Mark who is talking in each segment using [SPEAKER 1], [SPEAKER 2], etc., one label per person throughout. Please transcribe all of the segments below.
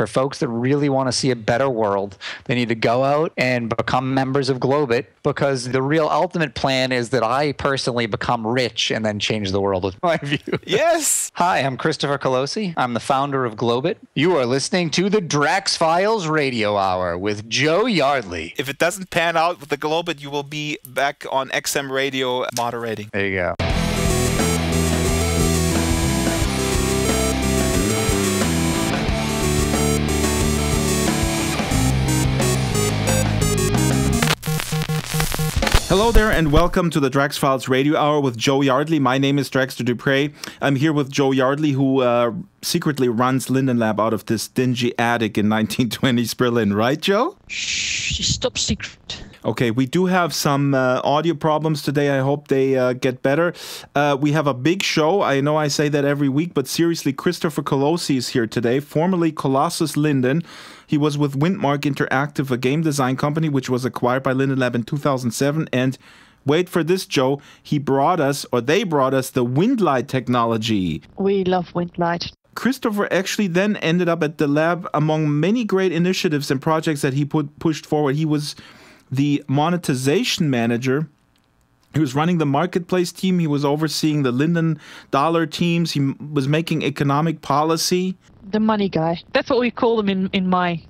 [SPEAKER 1] For folks that really want to see a better world, they need to go out and become members of Globit, because the real ultimate plan is that I personally become rich and then change the world with my view.
[SPEAKER 2] Yes!
[SPEAKER 1] Hi, I'm Christopher Colosi. I'm the founder of Globit. You are listening to the Drax Files Radio Hour with Joe Yardley.
[SPEAKER 2] If it doesn't pan out with the Globit, you will be back on XM Radio moderating.
[SPEAKER 1] There you go.
[SPEAKER 3] Hello there and welcome to the Drax Files Radio Hour with Joe Yardley. My name is Draxter Dupre. I'm here with Joe Yardley, who secretly runs Linden Lab out of this dingy attic in 1920s Berlin. Right, Joe?
[SPEAKER 4] Shh, stop secret.
[SPEAKER 3] Okay, we do have some audio problems today. I hope they get better. We have a big show. I know I say that every week, but seriously, Christopher Colosi is here today, formerly Colossus Linden. He was with Windmark Interactive, a game design company which was acquired by Linden Lab in 2007. And wait for this, Joe, they brought us the Windlight technology.
[SPEAKER 4] We love Windlight.
[SPEAKER 3] Christopher actually then ended up at the lab among many great initiatives and projects that he pushed forward. He was the monetization manager. He was running the marketplace team. He was overseeing the Linden dollar teams. He was making economic policy.
[SPEAKER 4] The money guy. That's what we call them in my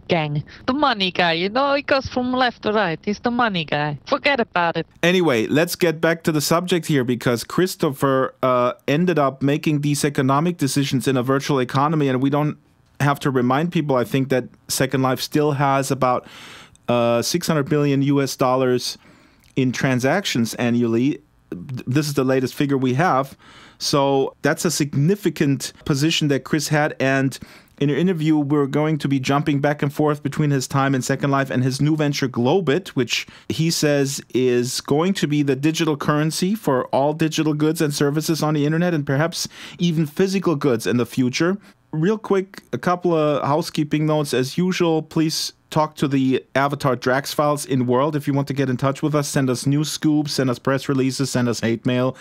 [SPEAKER 4] gang. The money guy. He goes from left to right. He's the money guy. Forget about it.
[SPEAKER 3] Anyway, let's get back to the subject here, because Christopher ended up making these economic decisions in a virtual economy, and we don't have to remind people, I think, that Second Life still has about $600 billion US dollars in transactions annually. This is the latest figure we have. So that's a significant position that Chris had. And in an interview, we're going to be jumping back and forth between his time in Second Life and his new venture Globit, which he says is going to be the digital currency for all digital goods and services on the internet, and perhaps even physical goods in the future. Real quick, a couple of housekeeping notes. As usual, please talk to the avatar Drax Files in World. If you want to get in touch with us, send us news scoops, send us press releases, send us hate mail.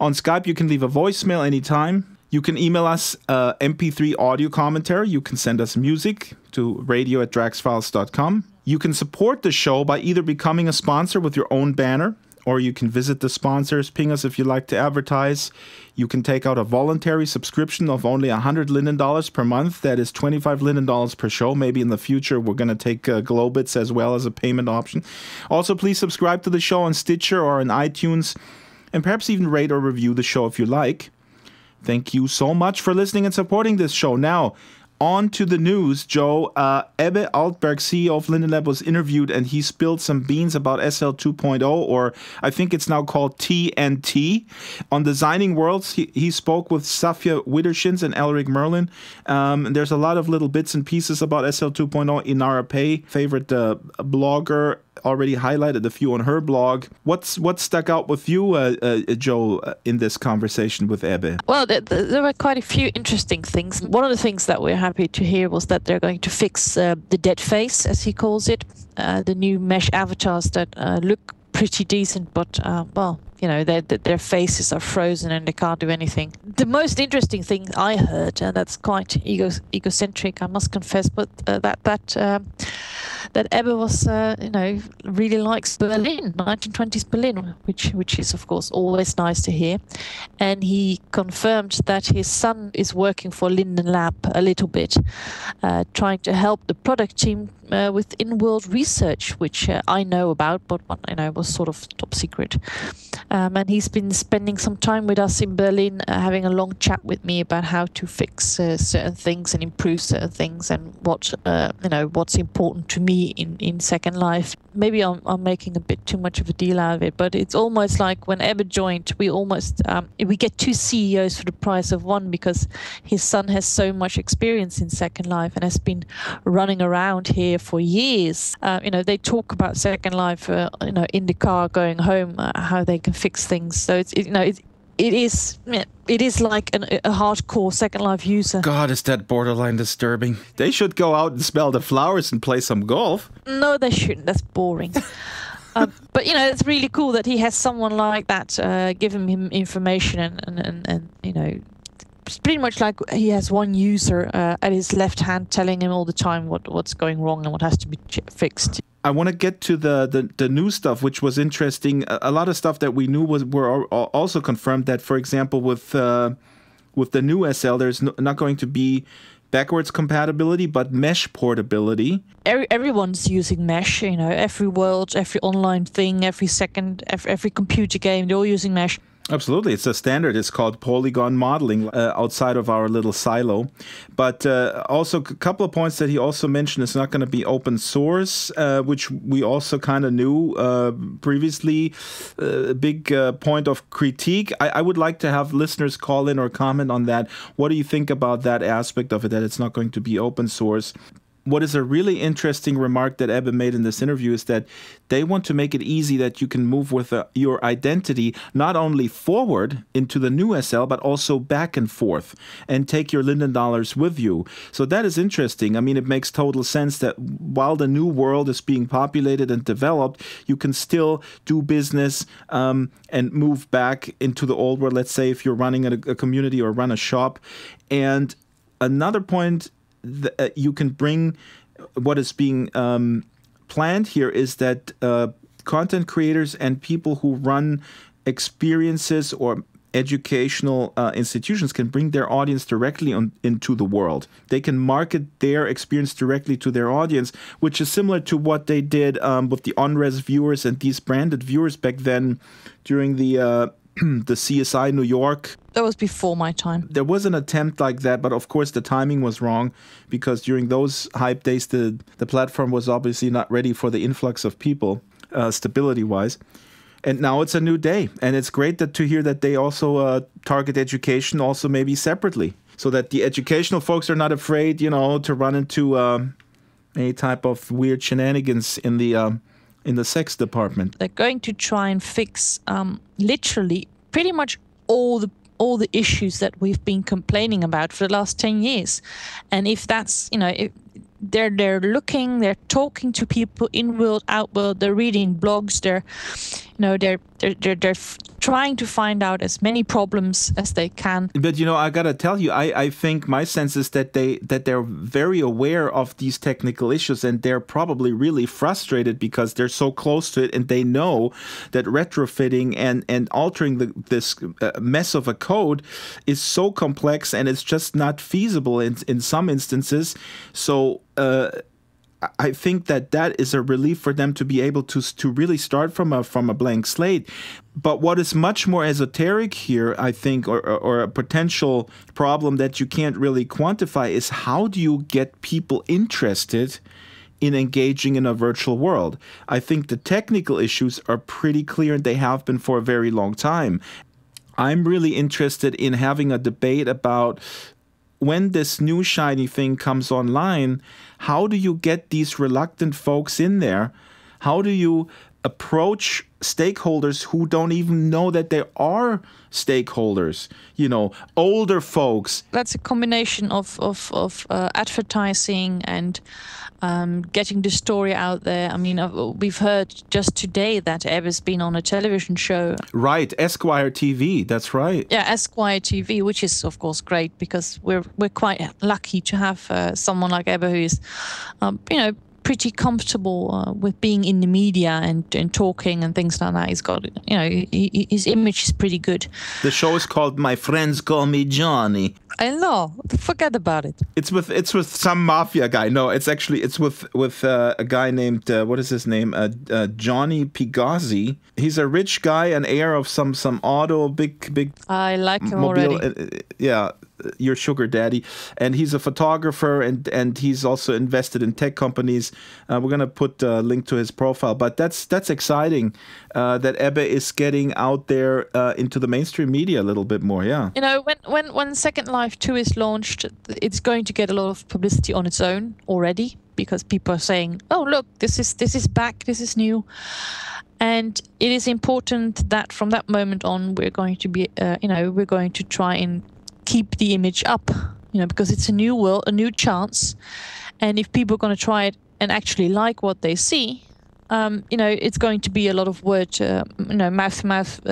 [SPEAKER 3] On Skype, you can leave a voicemail anytime. You can email us MP3 audio commentary. You can send us music to radio@draxfiles.com. You can support the show by either becoming a sponsor with your own banner, or you can visit the sponsors, ping us if you like to advertise. You can take out a voluntary subscription of only $100 Linden per month. That is $25 Linden per show. Maybe in the future we're going to take Globits as well as a payment option. Also, please subscribe to the show on Stitcher or on iTunes, and perhaps even rate or review the show if you like. Thank you so much for listening and supporting this show. Now, on to the news, Joe. Ebbe Altberg, CEO of Linden Lab, was interviewed, and he spilled some beans about SL 2.0, or I think it's now called TNT. On Designing Worlds, he spoke with Safia Widershins and Elric Merlin. And there's a lot of little bits and pieces about SL 2.0. Inara Pay, favorite blogger, already highlighted a few on her blog. What stuck out with you, Joe, in this conversation with Ebbe?
[SPEAKER 4] Well, there were quite a few interesting things. One of the things that we're happy to hear was that they're going to fix the dead face, as he calls it, the new mesh avatars that look pretty decent, but their faces are frozen and they can't do anything. The most interesting thing I heard, and that's quite egocentric, I must confess, but that Ebbe was, really likes Berlin, 1920s Berlin, which is of course always nice to hear. And he confirmed that his son is working for Linden Lab a little bit, trying to help the product team with in-world research, which I know about, but was sort of top secret. And he's been spending some time with us in Berlin, having a long chat with me about how to fix certain things and improve certain things, and what's important to me in Second Life. Maybe I'm making a bit too much of a deal out of it, but it's almost like when Ebbe joined, we get two CEOs for the price of one, because his son has so much experience in Second Life and has been running around here for years. They talk about Second Life, in the car going home, how they can fix things. So it is like a hardcore Second Life user.
[SPEAKER 3] God, is that borderline disturbing. They should go out and smell the flowers and play some golf.
[SPEAKER 4] No, they shouldn't. That's boring. But it's really cool that he has someone like that giving him information and it's pretty much like he has one user at his left hand telling him all the time what's going wrong and what has to be fixed.
[SPEAKER 3] I want to get to the new stuff, which was interesting. A lot of stuff that we knew were also confirmed. That, for example, with the new SL, there's not going to be backwards compatibility, but mesh portability.
[SPEAKER 4] Everyone's using mesh. Every world, every online thing, every computer game, they're all using mesh.
[SPEAKER 3] Absolutely. It's a standard. It's called polygon modeling outside of our little silo. But also a couple of points that he also mentioned, it's not going to be open source, which we also kind of knew previously. A big point of critique. I would like to have listeners call in or comment on that. What do you think about that aspect of it, that it's not going to be open source? What is a really interesting remark that Ebbe made in this interview is that they want to make it easy that you can move with your identity not only forward into the new SL, but also back and forth and take your Linden dollars with you. So that is interesting. I mean, it makes total sense that while the new world is being populated and developed, you can still do business and move back into the old world. Let's say if you're running a community or run a shop. And another point you can bring, what is being planned here is that content creators and people who run experiences or educational institutions can bring their audience directly into the world. They can market their experience directly to their audience, which is similar to what they did with the on-res viewers and these branded viewers back then during the CSI New York.
[SPEAKER 4] That was before my time.
[SPEAKER 3] There was an attempt like that, but of course the timing was wrong because during those hype days, the platform was obviously not ready for the influx of people, stability-wise. And now it's a new day. And it's great to hear that they also target education also maybe separately, so that the educational folks are not afraid, to run into any type of weird shenanigans in the sex department.
[SPEAKER 4] They're going to try and fix literally pretty much all the issues that we've been complaining about for the last 10 years. And if that's, they're looking, they're talking to people in world, out world, they're reading blogs, they're trying to find out as many problems as they can.
[SPEAKER 3] But I gotta tell you, I think my sense is that they're very aware of these technical issues, and they're probably really frustrated because they're so close to it, and they know that retrofitting and altering this mess of a code is so complex, and it's just not feasible in some instances. So I think that is a relief for them to be able to really start from a blank slate. But what is much more esoteric here, I think, or a potential problem that you can't really quantify is how do you get people interested in engaging in a virtual world? I think the technical issues are pretty clear, and they have been for a very long time. I'm really interested in having a debate about when this new shiny thing comes online, how do you get these reluctant folks in there? How do you approach stakeholders who don't even know that there are stakeholders? Older folks.
[SPEAKER 4] That's a combination of advertising and getting the story out there. I mean, we've heard just today that Ebbe's been on a television show.
[SPEAKER 3] Right, Esquire TV, that's right.
[SPEAKER 4] Yeah, Esquire TV, which is of course great because we're quite lucky to have someone like Ebbe who is, pretty comfortable with being in the media and talking and things like that. He's got, his image is pretty good.
[SPEAKER 3] The show is called My Friends Call Me Johnny.
[SPEAKER 4] I know. Forget about it.
[SPEAKER 3] It's with some mafia guy. No, it's with a guy named what is his name? Johnny Pigazzi. He's a rich guy, an heir of some auto big.
[SPEAKER 4] I like him
[SPEAKER 3] mobile,
[SPEAKER 4] already.
[SPEAKER 3] Yeah, your sugar daddy, and he's a photographer and he's also invested in tech companies. We're gonna put a link to his profile, but that's exciting that Ebbe is getting out there into the mainstream media a little bit more. Yeah.
[SPEAKER 4] When Second Life 2 is launched, it's going to get a lot of publicity on its own already because people are saying, "Oh, look, this is back, this is new." And it is important that from that moment on, we're going to be, we're going to try and keep the image up, because it's a new world, a new chance. And if people are going to try it and actually like what they see, it's going to be a lot of word, mouth-to-mouth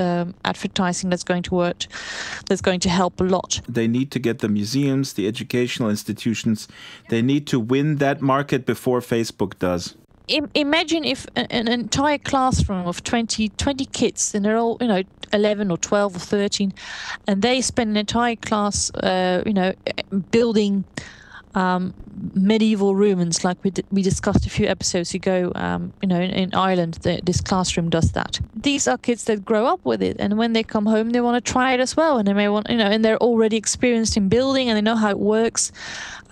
[SPEAKER 4] advertising that's going to work, that's going to help a lot.
[SPEAKER 3] They need to get the museums, the educational institutions, they need to win that market before Facebook does.
[SPEAKER 4] Imagine if an entire classroom of 20 kids, and they're all 11 or 12 or 13, and they spend an entire class building medieval ruins, like we discussed a few episodes ago. In Ireland, this classroom does that. These are kids that grow up with it, and when they come home, they want to try it as well, and they may want, and they're already experienced in building, and they know how it works.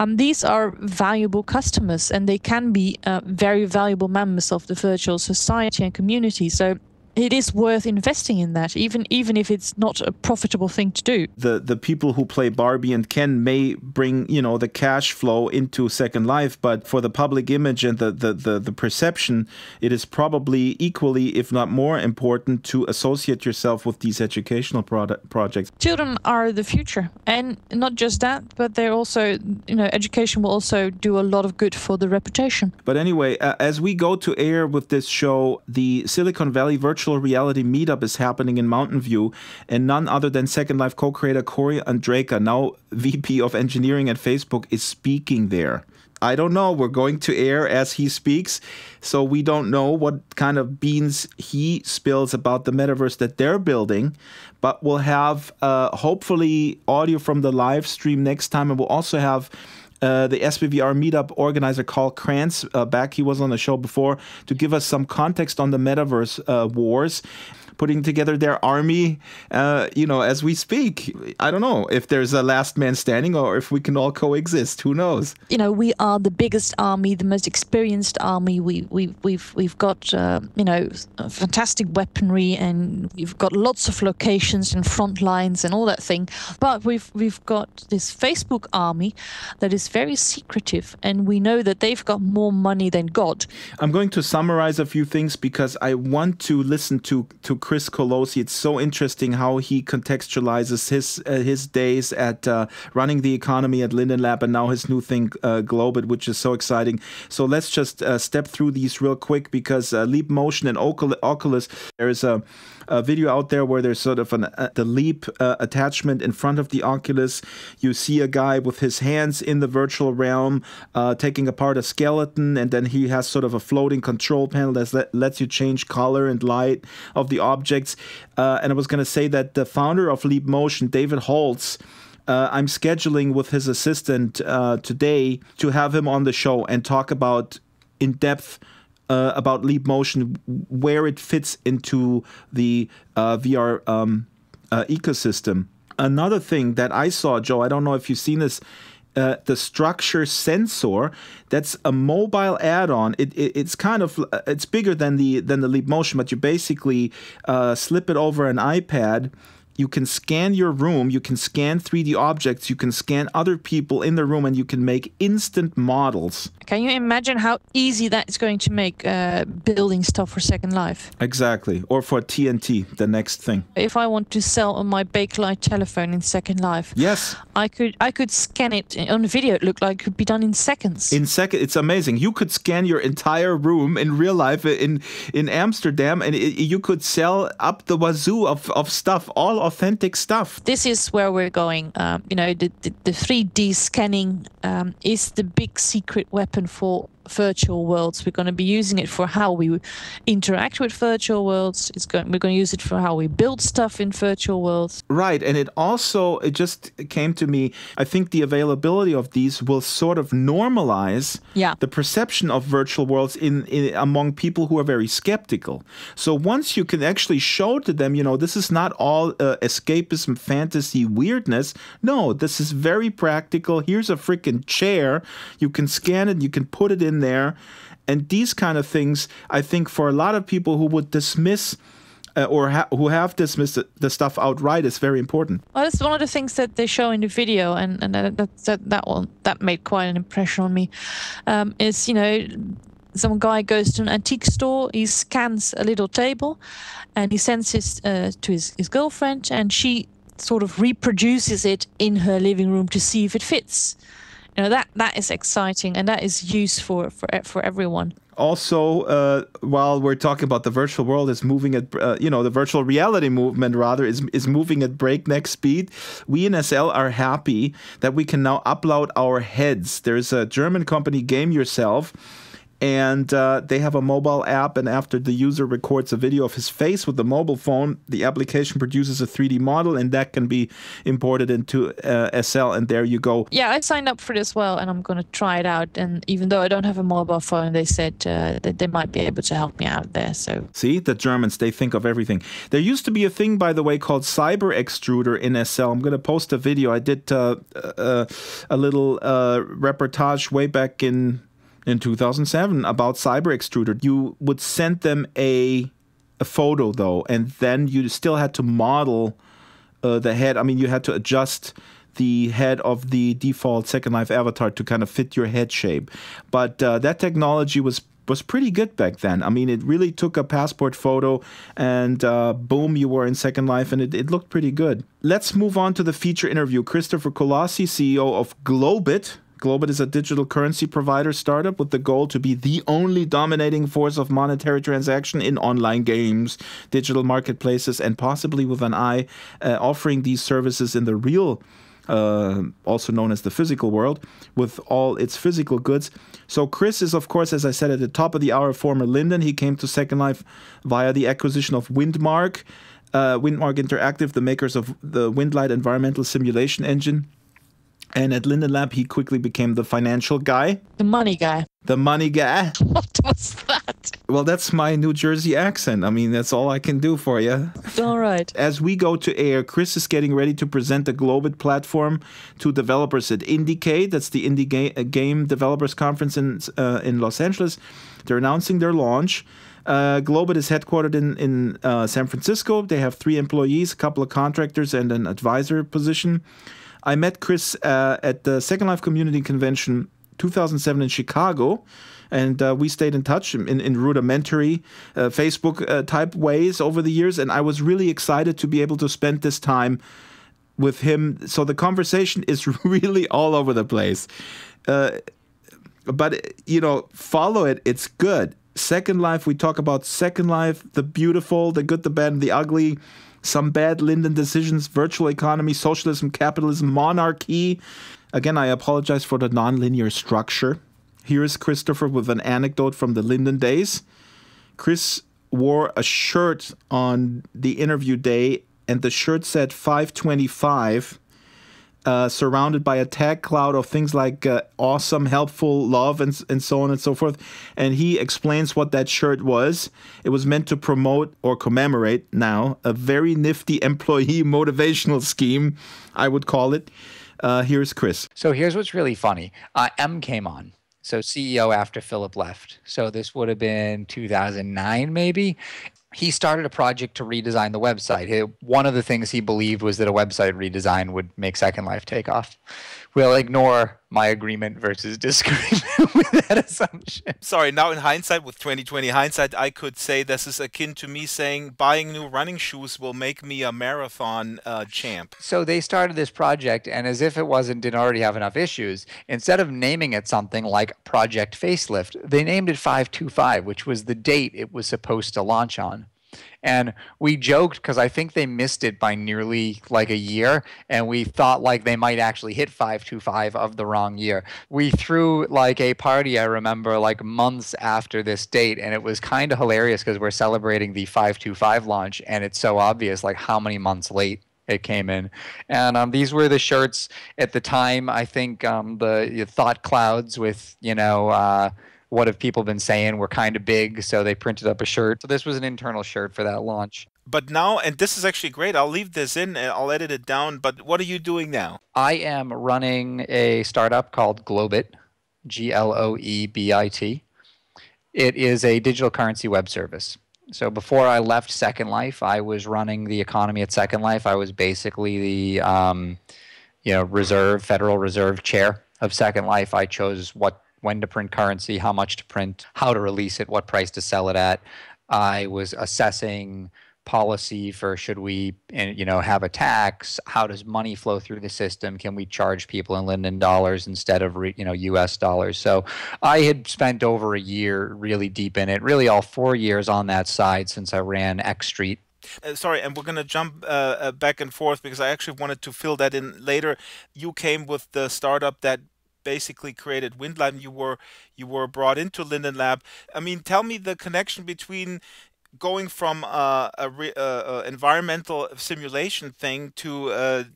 [SPEAKER 4] These are valuable customers, and they can be very valuable members of the virtual society and community. So it is worth investing in that, even if it's not a profitable thing to do.
[SPEAKER 3] The people who play Barbie and Ken may bring, the cash flow into Second Life, but for the public image and the perception, it is probably equally, if not more important, to associate yourself with these educational projects.
[SPEAKER 4] Children are the future, and not just that, but they're also, education will also do a lot of good for the reputation.
[SPEAKER 3] But anyway, as we go to air with this show, the Silicon Valley Virtual Reality Meetup is happening in Mountain View, and none other than Second Life co-creator Corey Andreka, now VP of Engineering at Facebook, is speaking there. I don't know. We're going to air as he speaks, so we don't know what kind of beans he spills about the metaverse that they're building, but we'll have hopefully audio from the live stream next time, and we'll also have the SBVR meetup organizer Carl Krantz back. He was on the show before to give us some context on the metaverse wars, putting together their army, as we speak. I don't know if there's a last man standing or if we can all coexist. Who knows?
[SPEAKER 4] We are the biggest army, the most experienced army. We've got fantastic weaponry, and we've got lots of locations and front lines and all that thing. But we've got this Facebook army that is very secretive, and we know that they've got more money than God.
[SPEAKER 3] I'm going to summarize a few things because I want to listen to Chris Colosi. It's so interesting how he contextualizes his days at running the economy at Linden Lab, and now his new thing, Globit, which is so exciting. So let's just step through these real quick, because Leap Motion and Oculus, there is a video out there where there's sort of the Leap attachment in front of the Oculus. You see a guy with his hands in the virtual realm taking apart a skeleton, and then he has sort of a floating control panel that lets you change color and light of the objects. And I was going to say that the founder of Leap Motion, David Holtz, I'm scheduling with his assistant today to have him on the show and talk about in depth about Leap Motion, where it fits into the VR ecosystem. Another thing that I saw, Joe, I don't know if you've seen this, the structure sensor. That's a mobile add-on. It's kind of it's bigger than the Leap Motion, but you basically slip it over an iPad. You can scan your room, you can scan 3D objects, you can scan other people in the room, and you can make instant models.
[SPEAKER 4] Can you imagine how easy that is going to make building stuff for Second Life?
[SPEAKER 3] Exactly. Or for TNT, the next thing.
[SPEAKER 4] If I want to sell my Bakelite telephone in Second Life,
[SPEAKER 3] yes,
[SPEAKER 4] I could scan it on video. It looked like it could be done in seconds.
[SPEAKER 3] It's amazing. You could scan your entire room in real life in Amsterdam, and you could sell up the wazoo of stuff, all authentic stuff.
[SPEAKER 4] This is where we're going. The 3D scanning is the big secret weapon for virtual worlds. We're going to be using it for how we interact with virtual worlds. We're going to use it for how we build stuff in virtual worlds.
[SPEAKER 3] Right, and it just came to me, I think the availability of these will sort of normalize the perception of virtual worlds in among people who are very skeptical. So once you can actually show to them, this is not all escapism, fantasy, weirdness. No, this is very practical. Here's a freaking chair. You can scan it, you can put it in there. And these kind of things, I think for a lot of people who would dismiss who have dismissed the stuff outright, is very important.
[SPEAKER 4] Well, that's one of the things that they show in the video, and that made quite an impression on me. Some guy goes to an antique store, he scans a little table, and he sends it to his girlfriend, and she sort of reproduces it in her living room to see if it fits. That is exciting, and that is used for everyone.
[SPEAKER 3] Also, while we're talking about the virtual world is moving at, the virtual reality movement rather is moving at breakneck speed. We in SL are happy that we can now upload our heads. There's a German company, Game Yourself, and they have a mobile app, and after the user records a video of his face with the mobile phone, the application produces a 3D model, and that can be imported into SL, and there you go.
[SPEAKER 4] Yeah, I signed up for it as well, and I'm going to try it out. And even though I don't have a mobile phone, they said that they might be able to help me out there. So
[SPEAKER 3] see, the Germans, they think of everything. There used to be a thing, by the way, called Cyber Extruder in SL. I'm going to post a video. I did a little reportage way back in 2007 about Cyber Extruder. You would send them a photo, though, and then you still had to model the head. I mean, you had to adjust the head of the default Second Life avatar to kind of fit your head shape. But that technology was pretty good back then. I mean, it really took a passport photo and boom, you were in Second Life, and it looked pretty good. Let's move on to the feature interview. Christopher Colosi, CEO of Globit. Globit is a digital currency provider startup with the goal to be the only dominating force of monetary transaction in online games, digital marketplaces, and possibly with an eye offering these services in the real, also known as the physical world, with all its physical goods. So Chris is, of course, as I said at the top of the hour, former Linden. He came to Second Life via the acquisition of Windmark. Windmark Interactive, the makers of the Windlight environmental simulation engine. And at Linden Lab, he quickly became the financial guy.
[SPEAKER 4] the money guy.
[SPEAKER 3] The money guy.
[SPEAKER 4] What was that?
[SPEAKER 3] Well, that's my New Jersey accent. I mean, that's all I can do for you.
[SPEAKER 4] All right.
[SPEAKER 3] As we go to air, Chris is getting ready to present the Globit platform to developers at IndieCade. That's the Indie Game Developers Conference in Los Angeles. They're announcing their launch. Globit is headquartered in San Francisco. They have 3 employees, a couple of contractors, and an advisor position. I met Chris at the Second Life Community Convention 2007 in Chicago, and we stayed in touch in rudimentary Facebook type ways over the years, and I was really excited to be able to spend this time with him. So the conversation is really all over the place. But, follow it. It's good. Second Life, we talk about Second Life, the beautiful, the good, the bad, and the ugly. Some bad Linden decisions, virtual economy, socialism, capitalism, monarchy. Again, I apologize for the nonlinear structure. Here is Christopher with an anecdote from the Linden days. Chris wore a shirt on the interview day, and the shirt said 525, surrounded by a tag cloud of things like awesome, helpful, love, and so on and so forth. And he explains what that shirt was. It was meant to promote or commemorate now a very nifty employee motivational scheme, I would call it. Here's Chris.
[SPEAKER 1] So here's what's really funny. M came on. So CEO after Philip left. So this would have been 2009 maybe. He started a project to redesign the website. One of the things he believed was that a website redesign would make Second Life take off. We'll ignore my agreement versus disagreement with that assumption.
[SPEAKER 2] Sorry, now in hindsight, with 2020 hindsight, I could say this is akin to me saying buying new running shoes will make me a marathon champ.
[SPEAKER 1] So they started this project, and as if it didn't already have enough issues, instead of naming it something like Project Facelift, they named it 525, which was the date it was supposed to launch on. And we joked because I think they missed it by nearly like a year, and we thought like they might actually hit 525 of the wrong year. We threw like a party, I remember, like months after this date, and it was kind of hilarious because we're celebrating the 525 launch, and it's so obvious like how many months late it came in. And these were the shirts at the time. I think the thought clouds with, what have people been saying? We're kind of big, so they printed up a shirt. So this was an internal shirt for that launch.
[SPEAKER 2] But now, and this is actually great, I'll leave this in and I'll edit it down, but what are you doing now?
[SPEAKER 1] I am running a startup called Globit, Globit. It is a digital currency web service. So before I left Second Life, I was running the economy at Second Life. I was basically the Federal Reserve chair of Second Life. I chose when to print currency, how much to print, how to release it, what price to sell it at. I was assessing policy for should we, have a tax? How does money flow through the system? Can we charge people in Linden dollars instead of U.S. dollars? So I had spent over a year really deep in it, really all 4 years on that side since I ran X Street.
[SPEAKER 2] Sorry, and we're going to jump back and forth because I actually wanted to fill that in later. You came with the startup that basically created Windlab. You were brought into Linden Lab. I mean, tell me the connection between going from environmental simulation thing to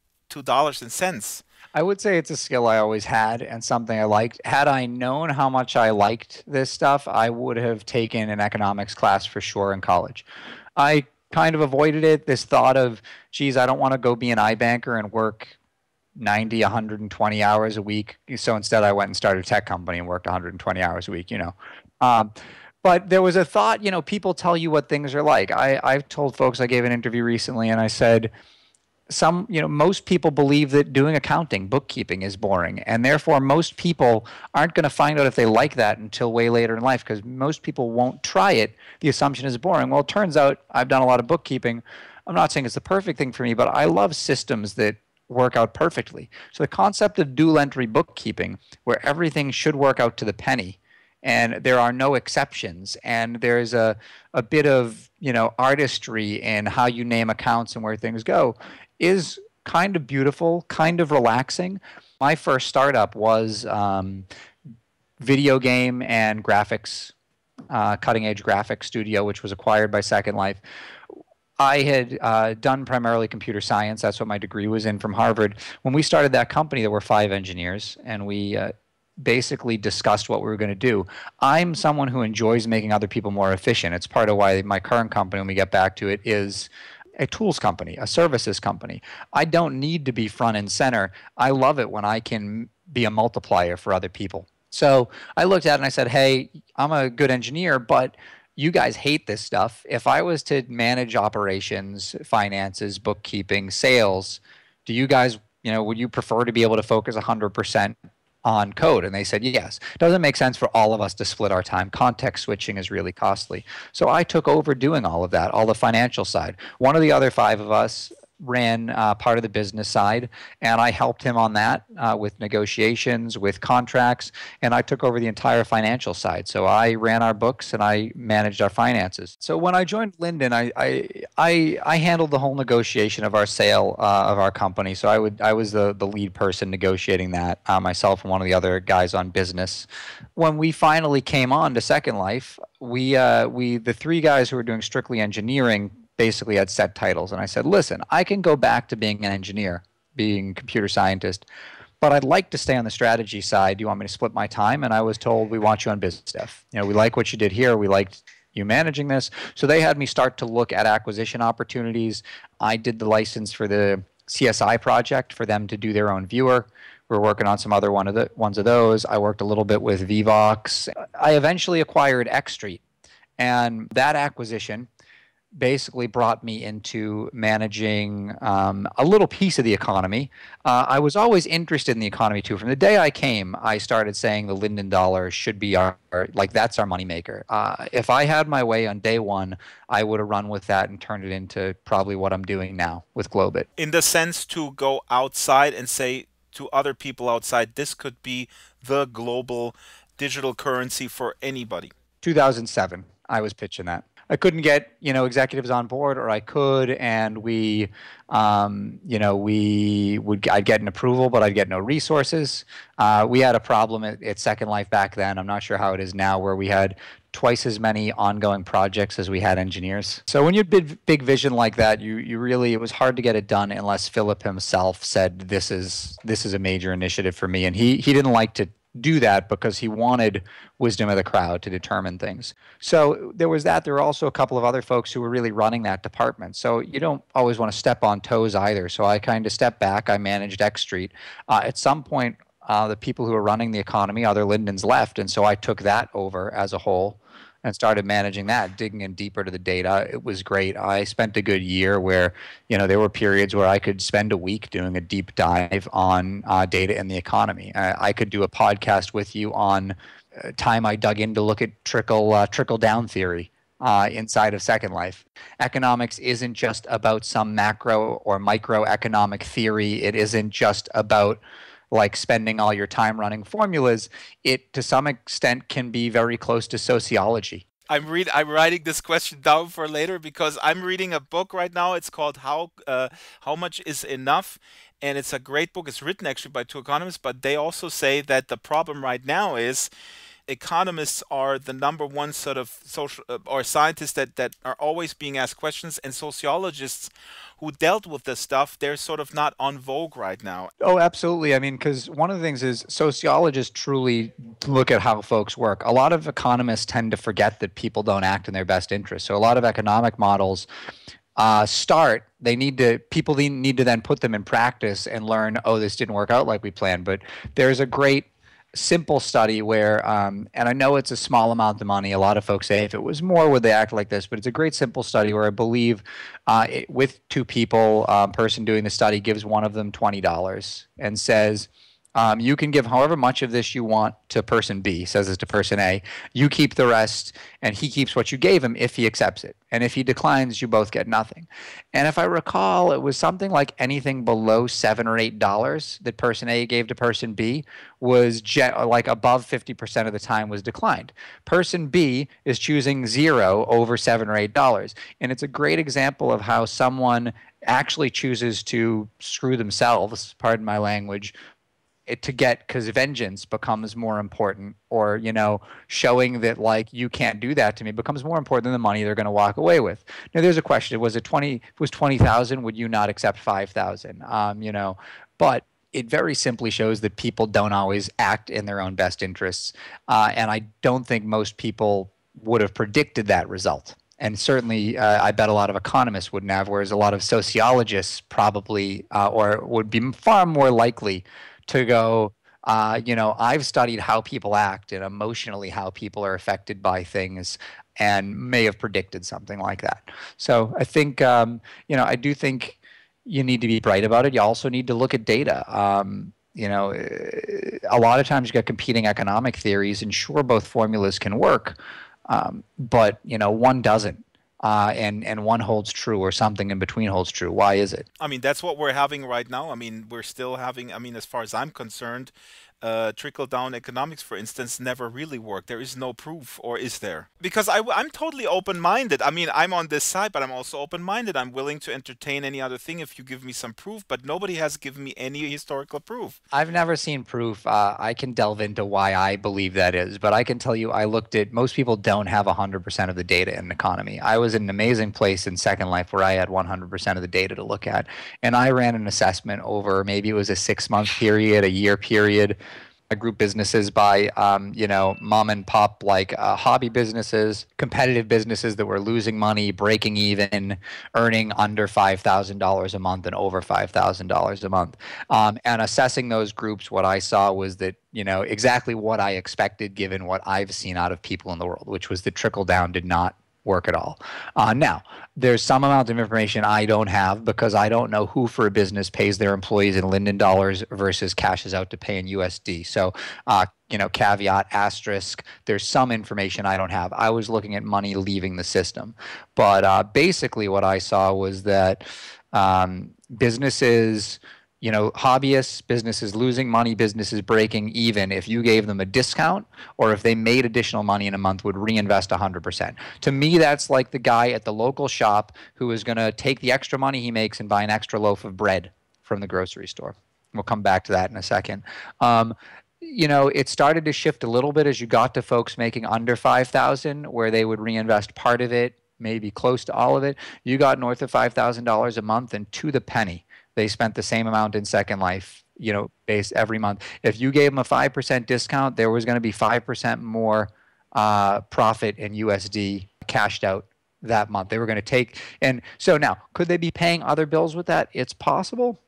[SPEAKER 2] dollars and cents.
[SPEAKER 1] I would say it's a skill I always had and something I liked. Had I known how much I liked this stuff, I would have taken an economics class for sure in college. I kind of avoided it, this thought of, geez, I don't want to go be an iBanker and work 90, 120 hours a week. So instead I went and started a tech company and worked 120 hours a week, But there was a thought, people tell you what things are like. I've told folks, I gave an interview recently and I said, most people believe that doing accounting, bookkeeping is boring. And therefore, most people aren't going to find out if they like that until way later in life because most people won't try it. The assumption is boring. Well, it turns out I've done a lot of bookkeeping. I'm not saying it's the perfect thing for me, but I love systems that work out perfectly. So the concept of dual entry bookkeeping, where everything should work out to the penny, and there are no exceptions, and there's a bit of artistry in how you name accounts and where things go, is kind of beautiful, kind of relaxing. My first startup was video game and graphics, cutting-edge graphics studio, which was acquired by Second Life. I had done primarily computer science. That's what my degree was in from Harvard. When we started that company, there were 5 engineers, and we basically discussed what we were going to do. I'm someone who enjoys making other people more efficient. It's part of why my current company, when we get back to it, is a tools company, a services company. I don't need to be front and center. I love it when I can be a multiplier for other people. So I looked at it and I said, hey, I'm a good engineer, but you guys hate this stuff. If I was to manage operations, finances, bookkeeping, sales, do you guys, would you prefer to be able to focus 100% on code? And they said yes. It doesn't make sense for all of us to split our time. Context switching is really costly. So I took over doing all of that, all the financial side. One of the other 5 of us ran part of the business side, and I helped him on that with negotiations, with contracts, and I took over the entire financial side. So I ran our books and I managed our finances. So when I joined Linden, I handled the whole negotiation of our sale of our company. So I was the lead person negotiating that, myself and one of the other guys on business. When we finally came on to Second Life, we the 3 guys who were doing strictly engineering basically had set titles. And I said, listen, I can go back to being an engineer, being a computer scientist, but I'd like to stay on the strategy side. Do you want me to split my time? And I was told, we want you on business stuff. We like what you did here. We liked you managing this. So they had me start to look at acquisition opportunities. I did the license for the CSI project for them to do their own viewer. We're working on some other ones of those. I worked a little bit with Vivox. I eventually acquired X Street, and that acquisition basically brought me into managing a little piece of the economy. I was always interested in the economy too. From the day I came, I started saying the Linden dollar should be that's our moneymaker. If I had my way on day one, I would have run with that and turned it into probably what I'm doing now with Globit.
[SPEAKER 2] In the sense to go outside and say to other people outside, this could be the global digital currency for anybody.
[SPEAKER 1] 2007, I was pitching that. I couldn't get, executives on board, or I could, and I'd get an approval, but I'd get no resources. We had a problem at Second Life back then. I'm not sure how it is now, where we had twice as many ongoing projects as we had engineers. So when you had big vision like that, you really, it was hard to get it done unless Philip himself said, this is a major initiative for me. And he didn't like to do that because he wanted wisdom of the crowd to determine things. So there was that. There were also a couple of other folks who were really running that department. So you don't always want to step on toes either. So I kind of stepped back. I managed X Street. At some point, the people who were running the economy, other Lindens, left, and so I took that over as a whole and started managing that, digging in deeper to the data. It was great. I spent a good year where, there were periods where I could spend a week doing a deep dive on data in the economy. I could do a podcast with you on time I dug in to look at trickle down theory inside of Second Life. Economics isn't just about some macro or microeconomic theory. It isn't just about like spending all your time running formulas. It, to some extent, can be very close to sociology.
[SPEAKER 2] I'm writing this question down for later because I'm reading a book right now. It's called How Much Is Enough, and it's a great book. It's written actually by two economists, but they also say that the problem right now is economists are the number one sort of social or scientists that are always being asked questions, and sociologists who dealt with this stuff, they're sort of not on vogue right now.
[SPEAKER 1] Oh, absolutely. I mean, because one of the things is sociologists truly look at how folks work. A lot of economists tend to forget that people don't act in their best interest. So a lot of economic models people need to then put them in practice and learn, oh, this didn't work out like we planned. But there's a great simple study where, and I know it's a small amount of money. A lot of folks say if it was more, would they act like this? But it's a great simple study where I believe with two people, person doing the study gives one of them $20 and says, you can give however much of this you want to person B, says this to person A. You keep the rest, and he keeps what you gave him if he accepts it. And if he declines, you both get nothing. And if I recall, it was something like anything below $7 or $8 that person A gave to person B was like above 50% of the time was declined. Person B is choosing 0 over $7 or $8. And it's a great example of how someone actually chooses to screw themselves, pardon my language, because vengeance becomes more important, or showing that like you can't do that to me becomes more important than the money they're going to walk away with. Now there's a question: was it 20,000? Would you not accept 5,000? But it very simply shows that people don't always act in their own best interests, and I don't think most people would have predicted that result. And certainly, I bet a lot of economists wouldn't have, whereas a lot of sociologists probably or would be far more likely to go, I've studied how people act and emotionally how people are affected by things, and may have predicted something like that. So I think, I do think you need to be bright about it. You also need to look at data. A lot of times you got competing economic theories, and sure, both formulas can work, but one doesn't. And one holds true, or something in between holds true. Why is it?
[SPEAKER 2] I mean, that's what we're having right now. I mean, we're still having, as far as I'm concerned, trickle-down economics, for instance, never really worked. There is no proof, or is there? Because I'm totally open-minded. I mean, I'm on this side, but I'm also open-minded. I'm willing to entertain any other thing if you give me some proof, but nobody has given me any historical proof.
[SPEAKER 1] I've never seen proof. I can delve into why I believe that is, but I can tell you I looked at, most people don't have 100% of the data in an economy. I was in an amazing place in Second Life where I had 100% of the data to look at, and I ran an assessment over, maybe it was a 6-month period, a year period. I group businesses by, mom and pop, like hobby businesses, competitive businesses that were losing money, breaking even, earning under $5,000 a month and over $5,000 a month. And assessing those groups, what I saw was that, exactly what I expected given what I've seen out of people in the world, which was the trickle down did not work at all. Now, there's some amount of information I don't have because I don't know who for a business pays their employees in Linden dollars versus cashes out to pay in USD. So, caveat, asterisk, there's some information I don't have. I was looking at money leaving the system. But basically what I saw was that businesses, hobbyists, businesses losing money, businesses breaking even, if you gave them a discount or if they made additional money in a month, would reinvest 100%. To me, that's like the guy at the local shop who is going to take the extra money he makes and buy an extra loaf of bread from the grocery store. We'll come back to that in a second. It started to shift a little bit as you got to folks making under 5,000, where they would reinvest part of it, maybe close to all of it. You got north of $5,000 a month, and to the penny, they spent the same amount in Second Life, based every month. If you gave them a 5% discount, there was going to be 5% more profit in USD cashed out that month. They were going to take, and so now, could they be paying other bills with that? It's possible.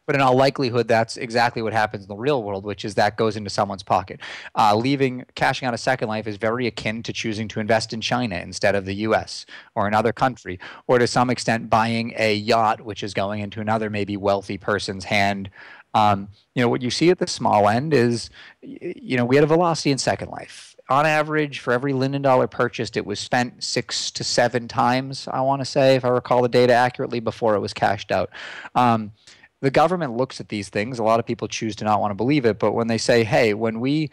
[SPEAKER 1] But in all likelihood, that's exactly what happens in the real world, which is that goes into someone's pocket. Cashing out a Second Life is very akin to choosing to invest in China instead of the U.S. or another country, or to some extent buying a yacht, which is going into another maybe wealthy person's hand. What you see at the small end is, we had a velocity in Second Life. on average, for every Linden dollar purchased, it was spent 6 to 7 times, I want to say, if I recall the data accurately, before it was cashed out. The government looks at these things. A lot of people choose to not want to believe it, but when they say, hey, when we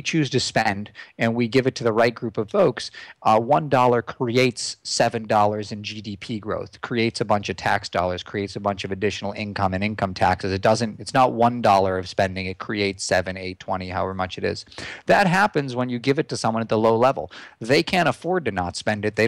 [SPEAKER 1] choose to spend and we give it to the right group of folks, $1 creates $7 in GDP growth, creates a bunch of tax dollars, creates a bunch of additional income and income taxes. It's not $1 of spending, it creates 7, 8, 20, however much it is. That happens when you give it to someone at the low level. They can't afford to not spend it. They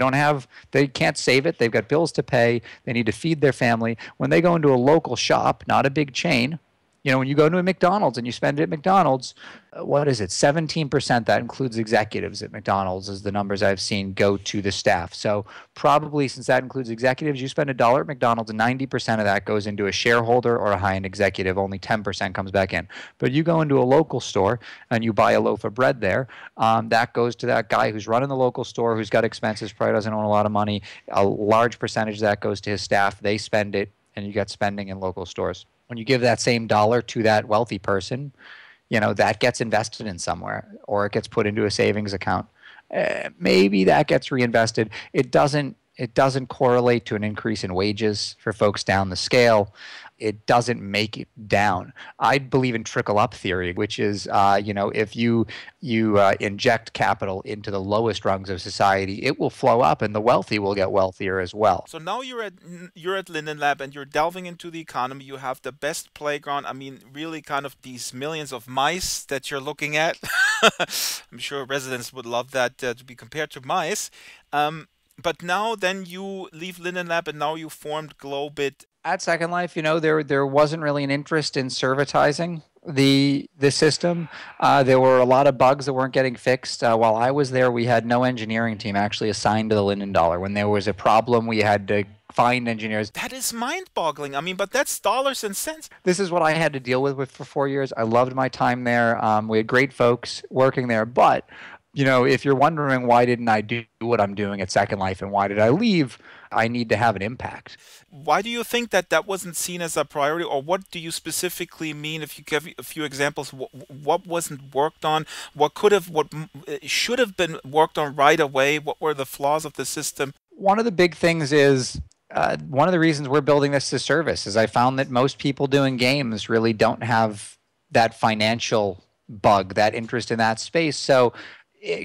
[SPEAKER 1] can't save it. They've got bills to pay. They need to feed their family. When they go into a local shop, not a big chain. When you go to a McDonald's and you spend it at McDonald's, what is it? 17%, that includes executives at McDonald's, is the numbers I've seen go to the staff. So probably, since that includes executives, you spend $1 at McDonald's and 90% of that goes into a shareholder or a high-end executive. Only 10% comes back in. But you go into a local store and you buy a loaf of bread there, that goes to that guy who's running the local store, who's got expenses, probably doesn't own a lot of money. A large percentage of that goes to his staff. They spend it, and you got spending in local stores. When you give that same dollar to that wealthy person, that gets invested in somewhere, or it gets put into a savings account. Maybe that gets reinvested. It doesn't correlate to an increase in wages for folks down the scale. It doesn't make it down. I believe in trickle-up theory, which is, if you inject capital into the lowest rungs of society, it will flow up, and the wealthy will get wealthier as well.
[SPEAKER 2] So now you're at Linden Lab, and you're delving into the economy. You have the best playground. I mean, really, kind of these millions of mice that you're looking at. I'm sure residents would love that to be compared to mice. But now, then you leave Linden Lab, and now you formed Globit.
[SPEAKER 1] At Second Life, there wasn't really an interest in servitizing the system. There were a lot of bugs that weren't getting fixed. While I was there, we had no engineering team actually assigned to the Linden dollar. When there was a problem, we had to find engineers.
[SPEAKER 2] That is mind-boggling. I mean, but that's dollars and cents.
[SPEAKER 1] This is what I had to deal with for 4 years. I loved my time there. We had great folks working there, but if you're wondering why didn't I do what I'm doing at Second Life and why did I leave, I need to have an impact.
[SPEAKER 2] Why do you think that wasn't seen as a priority, or what do you specifically mean? If you give a few examples, what wasn't worked on, what should have been worked on right away, what were the flaws of the system?
[SPEAKER 1] One of the big things is, one of the reasons we're building this as service is I found that most people doing games really don't have that financial bug, that interest in that space. So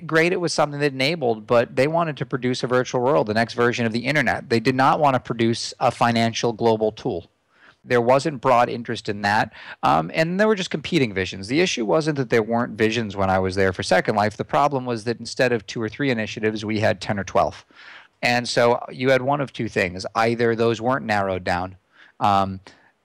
[SPEAKER 1] great, it was something that enabled, but they wanted to produce a virtual world, the next version of the internet. They did not want to produce a financial global tool. There wasn't broad interest in that, and there were just competing visions. The issue wasn't that there weren't visions when I was there for Second Life. The problem was that instead of 2 or 3 initiatives, we had 10 or 12. And so you had one of two things. Either those weren't narrowed down,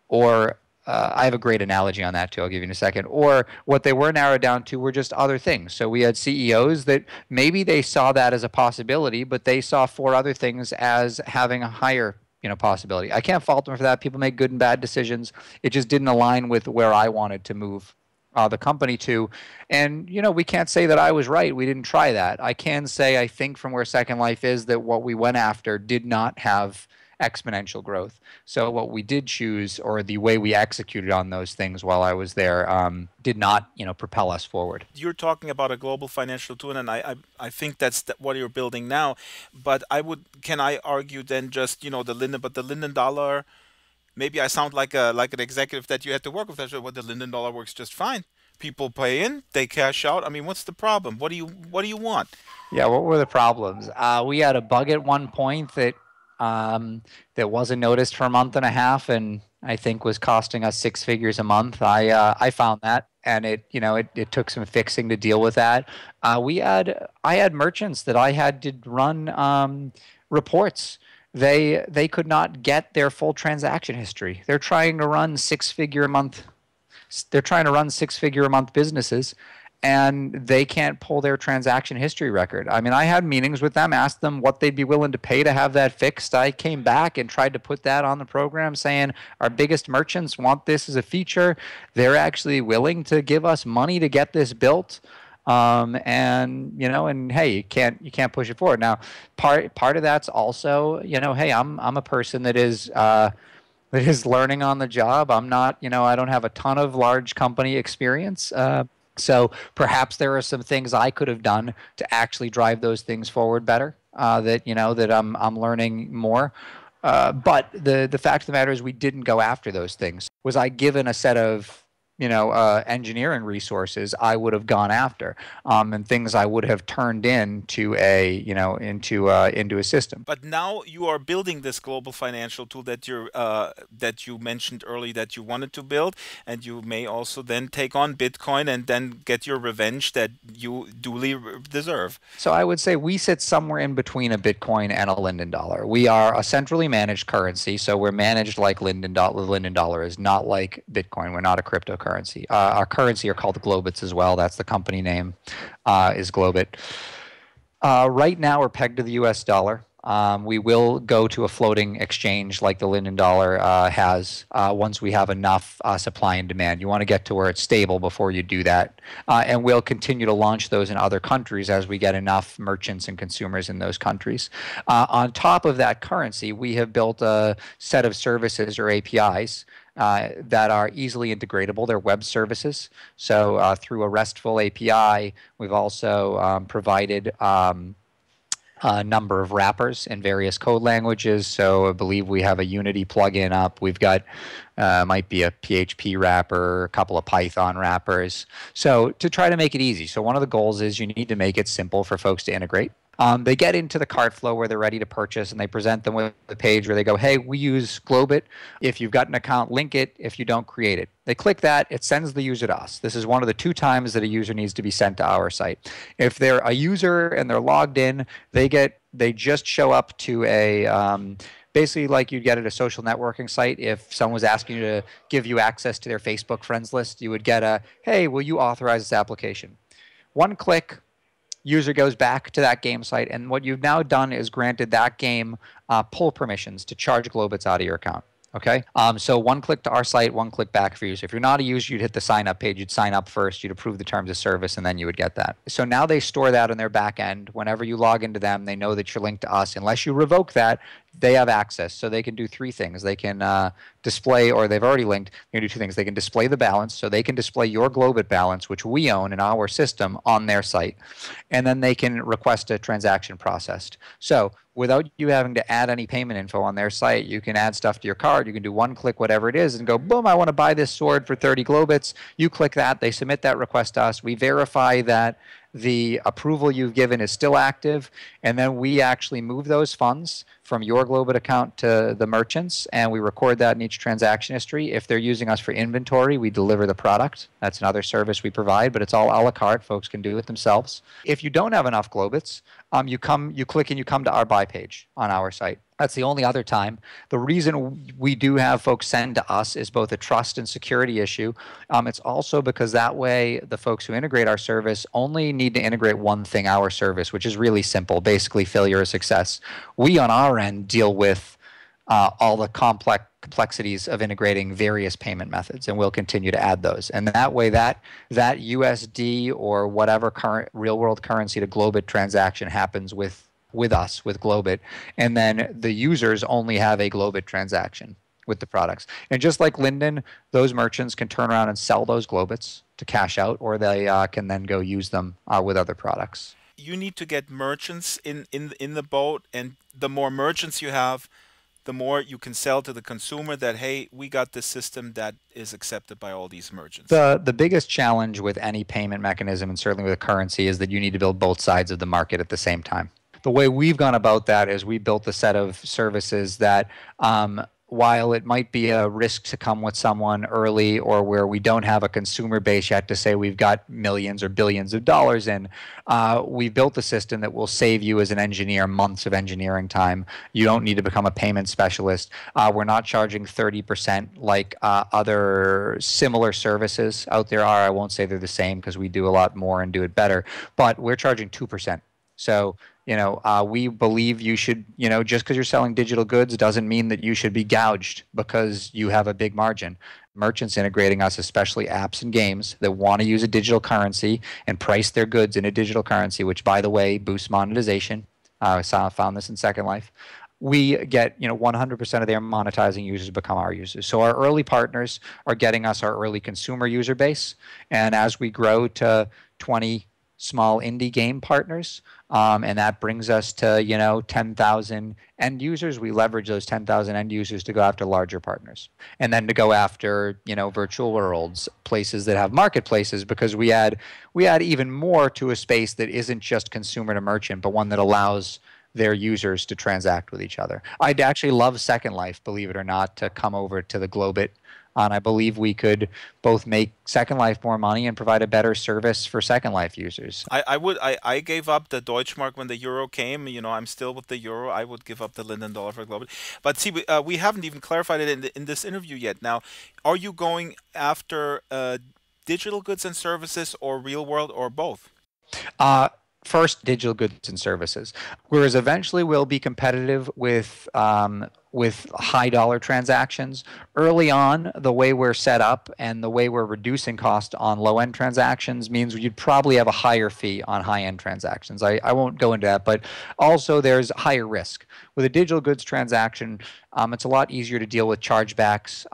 [SPEAKER 1] or I have a great analogy on that too. I'll give you in a second. Or what they were narrowed down to were just other things. So we had CEOs that maybe they saw that as a possibility, but they saw 4 other things as having a higher possibility. I can't fault them for that. People make good and bad decisions. It just didn't align with where I wanted to move the company to. And, we can't say that I was right. We didn't try that. I can say I think from where Second Life is that what we went after did not have exponential growth. So what we did choose, or the way we executed on those things while I was there, did not, propel us forward.
[SPEAKER 2] You're talking about a global financial tool, and I think that's what you're building now. But can I argue then just, the Linden dollar, maybe I sound like an executive that you had to work with. Well, the Linden dollar works just fine. People pay in, they cash out. I mean, what's the problem? What do you want?
[SPEAKER 1] Yeah, what were the problems? We had a bug at one point that wasn't noticed for a month and a half, and I think was costing us 6 figures a month. I found that, and it took some fixing to deal with that. I had merchants that I had to run reports. They could not get their full transaction history. They're trying to run 6-figure a month. They're trying to run 6-figure a month businesses, and they can't pull their transaction history record. I mean, I had meetings with them, asked them what they'd be willing to pay to have that fixed. I came back and tried to put that on the program, saying our biggest merchants want this as a feature. They're actually willing to give us money to get this built. And hey, you can't push it forward. Now, part of that's also, hey, I'm a person that is learning on the job. I'm not, I don't have a ton of large company experience. So perhaps there are some things I could have done to actually drive those things forward better. That I'm learning more. But the fact of the matter is, we didn't go after those things. Was I given a set of engineering resources, I would have gone after, and things I would have turned into into a system.
[SPEAKER 2] But now you are building this global financial tool that you mentioned earlier that you wanted to build, and you may also then take on Bitcoin and then get your revenge that you duly deserve.
[SPEAKER 1] So I would say we sit somewhere in between a Bitcoin and a Linden dollar. We are a centrally managed currency, so we're managed like Linden dollar. The Linden dollar is not like Bitcoin. We're not a cryptocurrency. Our currency are called Globits as well. That's the company name, is Globit. Right now, we're pegged to the U.S. dollar. We will go to a floating exchange like the Linden dollar has once we have enough supply and demand. You want to get to where it's stable before you do that. And we'll continue to launch those in other countries as we get enough merchants and consumers in those countries. On top of that currency, we have built a set of services or APIs that are easily integratable. They're web services. So through a RESTful API, we've also provided a number of wrappers in various code languages. So I believe we have a Unity plugin up. We've got might be a PHP wrapper, a couple of Python wrappers. So to try to make it easy. So one of the goals is you need to make it simple for folks to integrate. They get into the cart flow where they're ready to purchase, and they present them with a page where they go, hey, we use Globit. If you've got an account, link it. If you don't, create it. They click that. It sends the user to us. This is one of the 2 times that a user needs to be sent to our site. If they're a user and they're logged in, they just show up to a basically like you'd get at a social networking site. If someone was asking you to give you access to their Facebook friends list, you would get a, hey, will you authorize this application? One click. User goes back to that game site, and what you've now done is granted that game pull permissions to charge Globits out of your account. Okay, so one click to our site, one click back for you. So if you're not a user, you'd hit the sign up page, you'd sign up first, you'd approve the terms of service, and then you would get that. So now they store that in their back end. Whenever you log into them, they know that you're linked to us. Unless you revoke that, they have access. So they can do 3 things. They can display, or they've already linked, they can do 2 things. They can display the balance, so they can display your Globit balance, which we own in our system, on their site. And then they can request a transaction processed. So without you having to add any payment info on their site, you can add stuff to your card. You can do one click, whatever it is, and go, boom, I want to buy this sword for 30 Globits. You click that. They submit that request to us. We verify that the approval you've given is still active, and then we actually move those funds from your Globit account to the merchants, and we record that in each transaction history. If they're using us for inventory, we deliver the product. That's another service we provide, but it's all a la carte. Folks can do it themselves. If you don't have enough Globits, you click and you come to our buy page on our site. That's the only other time. The reason we do have folks send to us is both a trust and security issue. It's also because that way the folks who integrate our service only need to integrate one thing, our service, which is really simple, basically failure or success. We on our end deal with all the complexities of integrating various payment methods, and we'll continue to add those. And that way that USD or whatever current real-world currency to Globit transaction happens with us, with Globit, and then the users only have a Globit transaction with the products. And just like Linden, those merchants can turn around and sell those Globits to cash out, or they can then go use them with other products.
[SPEAKER 2] You need to get merchants in the boat, and the more merchants you have, the more you can sell to the consumer that, hey, we got this system that is accepted by all these merchants.
[SPEAKER 1] The biggest challenge with any payment mechanism, and certainly with a currency, is that you need to build both sides of the market at the same time. The way we've gone about that is we built a set of services that while it might be a risk to come with someone early, or where we don't have a consumer base yet to say we've got millions or billions of dollars in, we've built a system that will save you as an engineer months of engineering time. You don't need to become a payment specialist. We're not charging 30% like other similar services out there are. I won't say they're the same because we do a lot more and do it better, but we're charging 2%. So, we believe you should, just because you're selling digital goods doesn't mean that you should be gouged because you have a big margin. Merchants integrating us, especially apps and games that want to use a digital currency and price their goods in a digital currency, which, by the way, boosts monetization. I found this in Second Life. we get 100% of their monetizing users become our users. So our early partners are getting us our early consumer user base, and as we grow to 20 small indie game partners, and that brings us to 10,000 end users. We leverage those 10,000 end users to go after larger partners, and then to go after virtual worlds, places that have marketplaces, because we add even more to a space that isn't just consumer to merchant, but one that allows their users to transact with each other. I'd actually love Second Life, believe it or not, to come over to the Globit. And I believe we could both make Second Life more money and provide a better service for Second Life users.
[SPEAKER 2] I gave up the Deutschmark when the euro came. I'm still with the euro. I would give up the Linden dollar for Global. But see, we haven't even clarified it in this interview yet. Now, are you going after digital goods and services, or real world, or both?
[SPEAKER 1] First, digital goods and services, whereas eventually we'll be competitive with high dollar transactions. Early on, the way we're set up and the way we're reducing cost on low end transactions means you'd probably have a higher fee on high end transactions. I won't go into that, but also there's higher risk. With a digital goods transaction, it's a lot easier to deal with chargebacks.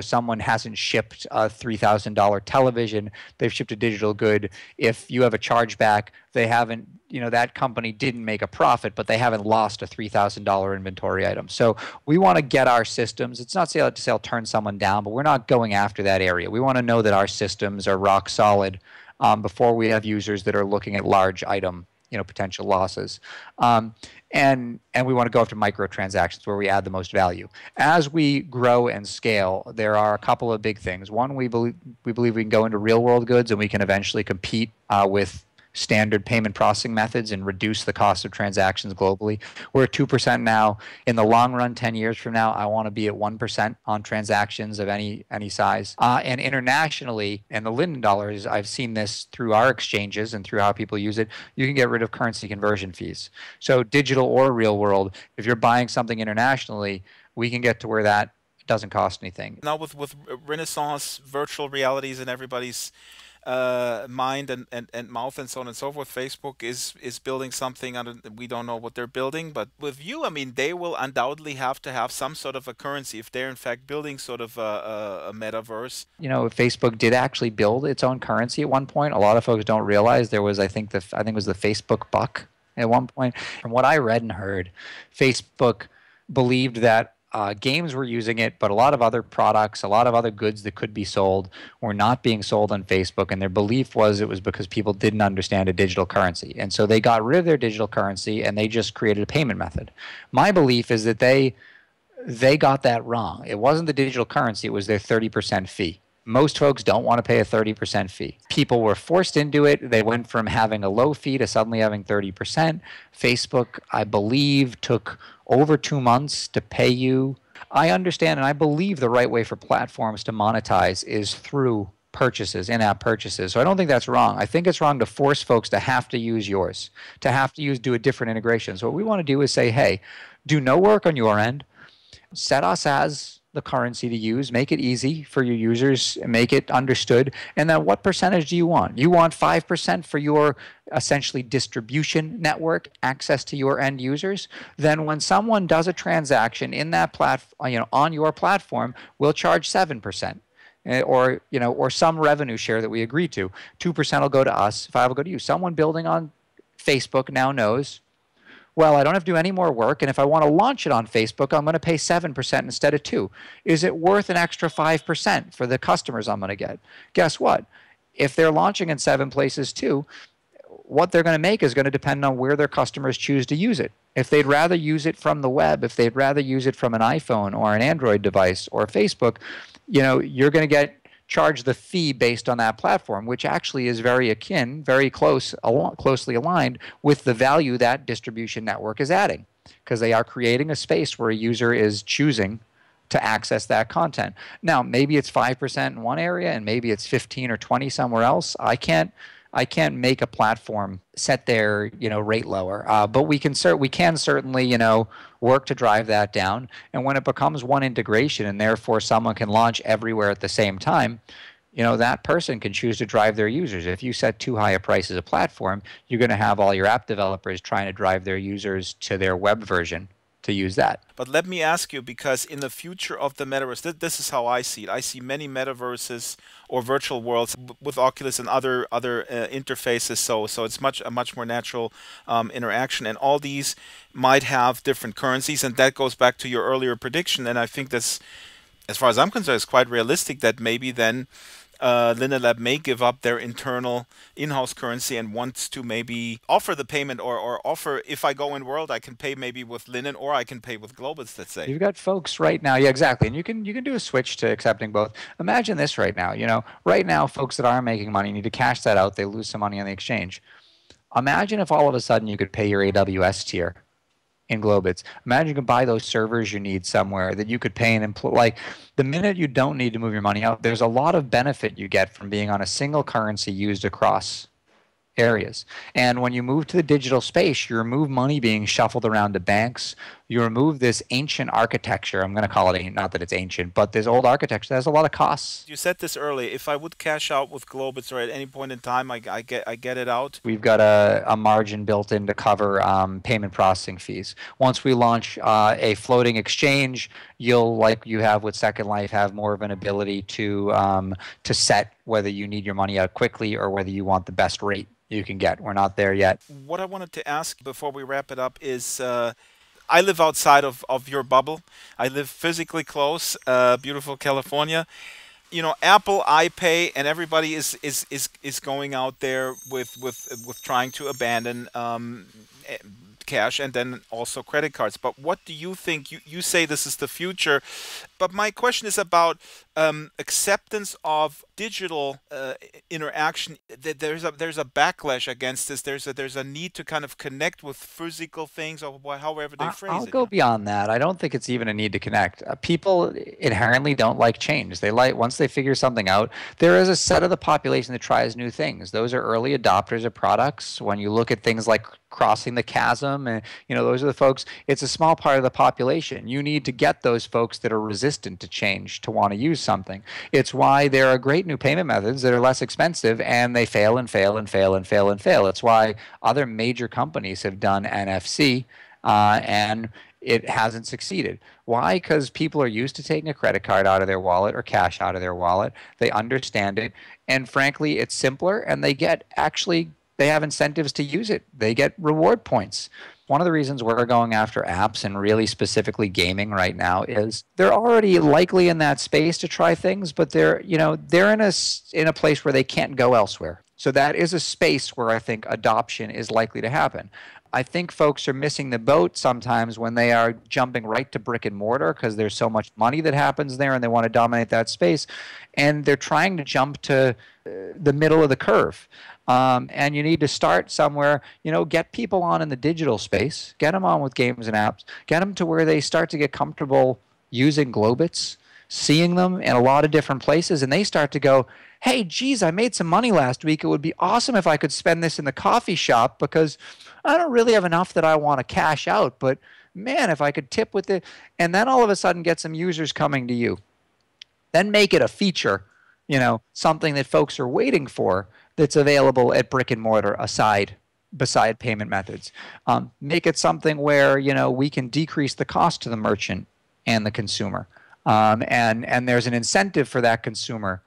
[SPEAKER 1] Someone hasn't shipped a $3,000 television, they've shipped a digital good. If you have a chargeback, they haven't, that company didn't make a profit, but they haven't lost a $3,000 inventory item. So we want to get our systems. It's not to say I'll turn someone down, but we're not going after that area. We want to know that our systems are rock solid before we have users that are looking at large item, potential losses. And we want to go after microtransactions where we add the most value. As we grow and scale, there are a couple of big things. One, we believe we can go into real world goods, and we can eventually compete with standard payment processing methods and reduce the cost of transactions globally. We're at 2% now. In the long run, 10 years from now, I want to be at 1% on transactions of any size. And internationally, and the Linden dollars, I've seen this through our exchanges and through how people use it, you can get rid of currency conversion fees. So digital or real world, if you're buying something internationally, we can get to where that doesn't cost anything.
[SPEAKER 2] Now with Renaissance, virtual realities in everybody's mind and mouth and so on and so forth, Facebook is building something. We don't know what they're building, but with you, I mean, they will undoubtedly have to have some sort of a currency if they're in fact building sort of a metaverse.
[SPEAKER 1] Facebook did actually build its own currency at one point. A lot of folks don't realize there was, I think it was the Facebook buck at one point. From what I read and heard, Facebook believed that games were using it, but a lot of other products, a lot of other goods that could be sold were not being sold on Facebook, and their belief was it was because people didn't understand a digital currency. And so they got rid of their digital currency and they just created a payment method. My belief is that they got that wrong. It wasn't the digital currency, it was their 30% fee. Most folks don't want to pay a 30% fee. People were forced into it. They went from having a low fee to suddenly having 30%. Facebook, I believe, took over 2 months to pay you. I understand and I believe the right way for platforms to monetize is through purchases, in-app purchases. So I don't think that's wrong. I think it's wrong to force folks to have to use yours, to have to do a different integration. So what we want to do is say, hey, do no work on your end. Set us as the currency to use, make it easy for your users, make it understood, and then what percentage do you want? You want 5% for your essentially distribution network, access to your end users? Then when someone does a transaction in that on your platform, we'll charge 7%. Or some revenue share that we agree to. 2% will go to us, 5% will go to you. Someone building on Facebook now knows, well, I don't have to do any more work, and if I want to launch it on Facebook, I'm going to pay 7% instead of 2%. Is it worth an extra 5% for the customers I'm going to get? Guess what? If they're launching in 7 places too, what they're going to make is going to depend on where their customers choose to use it. If they'd rather use it from the web, if they'd rather use it from an iPhone or an Android device or Facebook, you're going to get charged the fee based on that platform, which actually is very closely aligned with the value that distribution network is adding, because they are creating a space where a user is choosing to access that content. Now, maybe it's 5% in one area and maybe it's 15 or 20 somewhere else. I can't make a platform set their rate lower, but we can certainly work to drive that down. And when it becomes one integration and therefore someone can launch everywhere at the same time, that person can choose to drive their users. If you set too high a price as a platform, you're going to have all your app developers trying to drive their users to their web version to use that.
[SPEAKER 2] But let me ask you, because in the future of the metaverse, this is how I see it. I see many metaverses or virtual worlds with Oculus and other interfaces. So it's a much more natural interaction, and all these might have different currencies, and that goes back to your earlier prediction. And I think that's, as far as I'm concerned, it's quite realistic that maybe then Linden Lab may give up their internal in-house currency and wants to maybe offer the payment or offer, if I go in world, I can pay maybe with Linden or I can pay with Globus, let's say.
[SPEAKER 1] You've got folks right now, yeah, exactly, and you can do a switch to accepting both. Imagine this right now, right now folks that are making money need to cash that out, they lose some money on the exchange. Imagine if all of a sudden you could pay your AWS tier in Globits. Imagine you could buy those servers you need somewhere that you could pay an employee. Like, the minute you don't need to move your money out, there's a lot of benefit you get from being on a single currency used across areas. And when you move to the digital space, you remove money being shuffled around to banks. You remove this ancient architecture. I'm going to call it, not that it's ancient, but this old architecture that has a lot of costs.
[SPEAKER 2] You said this earlier. If I would cash out with Globits or at any point in time, I get it out.
[SPEAKER 1] We've got a margin built in to cover payment processing fees. Once we launch a floating exchange, you'll, like you have with Second Life, have more of an ability to set whether you need your money out quickly or whether you want the best rate you can get. We're not there yet.
[SPEAKER 2] What I wanted to ask before we wrap it up is, I live outside of your bubble. I live physically close, beautiful California. Apple, iPay, and everybody is going out there with trying to abandon cash and then also credit cards. But what do you think? You say this is the future, but my question is about acceptance of digital interaction. There's a backlash against this. There's a need to kind of connect with physical things, or however they phrase it.
[SPEAKER 1] I'll go beyond that. I don't think it's even a need to connect. People inherently don't like change. Once they figure something out, there is a set of the population that tries new things. Those are early adopters of products. When you look at things like crossing the chasm, and those are the folks. It's a small part of the population. You need to get those folks that are resistant to change to want to use something. It's why there are great new payment methods that are less expensive, and they fail and fail and fail and fail and fail. It's why other major companies have done NFC and it hasn't succeeded. Why? Because people are used to taking a credit card out of their wallet or cash out of their wallet. They understand it, and frankly, it's simpler, and they have incentives to use it. They get reward points. One of the reasons we're going after apps and really specifically gaming right now is they're already likely in that space to try things, but they're in a place where they can't go elsewhere. So that is a space where I think adoption is likely to happen. I think folks are missing the boat sometimes when they are jumping right to brick and mortar because there's so much money that happens there and they want to dominate that space, and they're trying to jump to the middle of the curve. And you need to start somewhere, get people on in the digital space, get them on with games and apps, get them to where they start to get comfortable using Globits, seeing them in a lot of different places, and they start to go, hey, geez, I made some money last week. It would be awesome if I could spend this in the coffee shop because I don't really have enough that I want to cash out, but man, if I could tip with it, and then all of a sudden get some users coming to you. Then make it a feature, something that folks are waiting for, that's available at brick and mortar beside payment methods. Make it something where we can decrease the cost to the merchant and the consumer, and there's an incentive for that consumer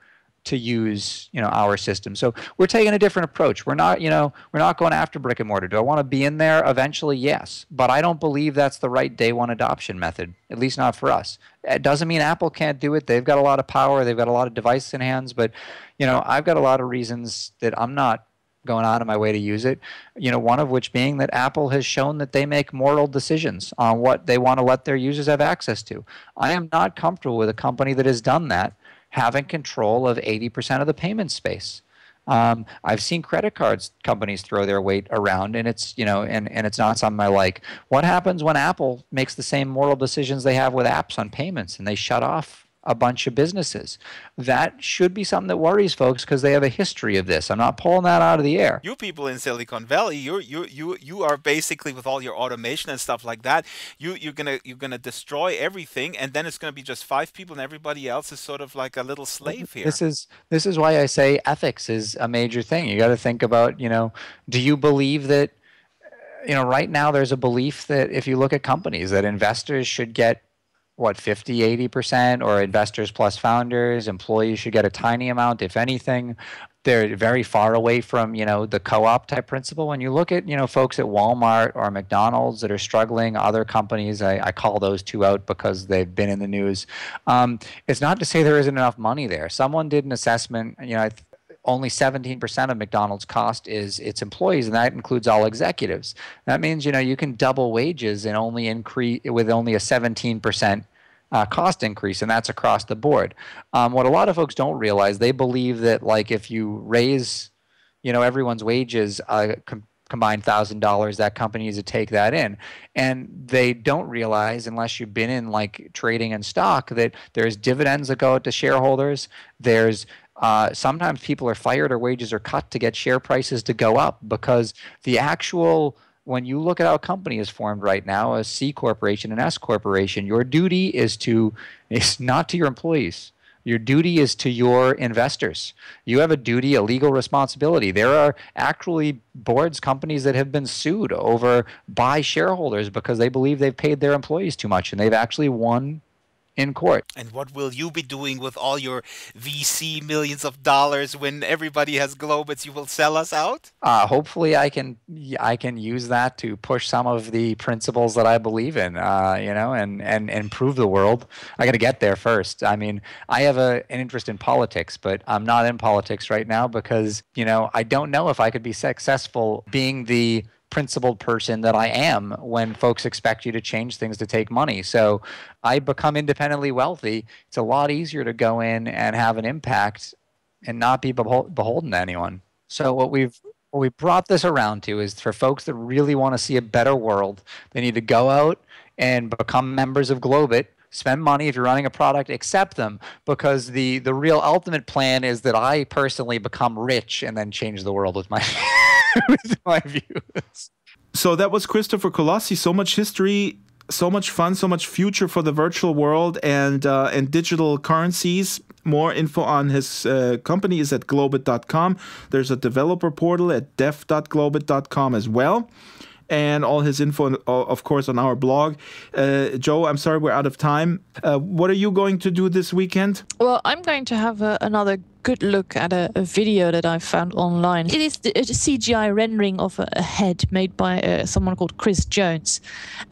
[SPEAKER 1] to use our system. So we're taking a different approach. We're not going after brick and mortar. Do I want to be in there eventually? Yes, but I don't believe that's the right day one adoption method, at least not for us. It doesn't mean Apple can't do it. They've got a lot of power. They've got a lot of devices in hands, but I've got a lot of reasons that I'm not going out of my way to use it. One of which being that Apple has shown that they make moral decisions on what they want to let their users have access to. I am not comfortable with a company that has done that having control of 80% of the payment space. I've seen credit cards companies throw their weight around, and it's and it's not something I like. What happens when Apple makes the same moral decisions they have with apps on payments and they shut off a bunch of businesses? That should be something that worries folks because they have a history of this. I'm not pulling that out of the air.
[SPEAKER 2] You people in Silicon Valley, you are basically, with all your automation and stuff like that, you're gonna destroy everything, and then it's gonna be just 5 people, and everybody else is sort of like a little slave here.
[SPEAKER 1] This is why I say ethics is a major thing. You got to think about, do you believe that right now there's a belief that if you look at companies, that investors should get 50, 80%, or investors plus founders, employees should get a tiny amount, if anything. They're very far away from, the co-op type principle. When you look at, folks at Walmart or McDonald's that are struggling, other companies, I call those two out because they've been in the news. It's not to say there isn't enough money there. Someone did an assessment, only 17% of McDonald's cost is its employees, and that includes all executives. That means, you can double wages and only increase with only a 17% cost increase, and that's across the board. What a lot of folks don't realize, they believe that like if you raise, everyone's wages combined $1,000, that company needs to take that in, and they don't realize, unless you've been in like trading and stock, that there's dividends that go out to shareholders. There's sometimes people are fired or wages are cut to get share prices to go up, because the actual, when you look at how a company is formed right now, a C corporation, an S corporation, your duty is not to your employees. Your duty is to your investors. You have a duty, a legal responsibility. There are actually boards, companies that have been sued by shareholders because they believe they've paid their employees too much, and they've actually won in court.
[SPEAKER 2] And what will you be doing with all your VC millions of dollars when everybody has Globits? You will sell us out?
[SPEAKER 1] Hopefully I can use that to push some of the principles that I believe in, and improve the world. I got to get there first. I mean, I have an interest in politics, but I'm not in politics right now because, I don't know if I could be successful being the principled person that I am when folks expect you to change things to take money. So I become independently wealthy. It's a lot easier to go in and have an impact and not be beholden to anyone. So what we brought this around to is, for folks that really want to see a better world, they need to go out and become members of Globit. Spend money. If you're running a product, accept them, because the real ultimate plan is that I personally become rich and then change the world with my with my views.
[SPEAKER 3] So that was Christopher Colosi. So much history, so much fun, so much future for the virtual world and digital currencies. More info on his company is at globit.com. There's a developer portal at dev.globit.com as well. And all his info, of course, on our blog. Joe, I'm sorry we're out of time. What are you going to do this weekend?
[SPEAKER 4] Well, I'm going to have another good look at a video that I found online. It is a CGI rendering of a head made by someone called Chris Jones.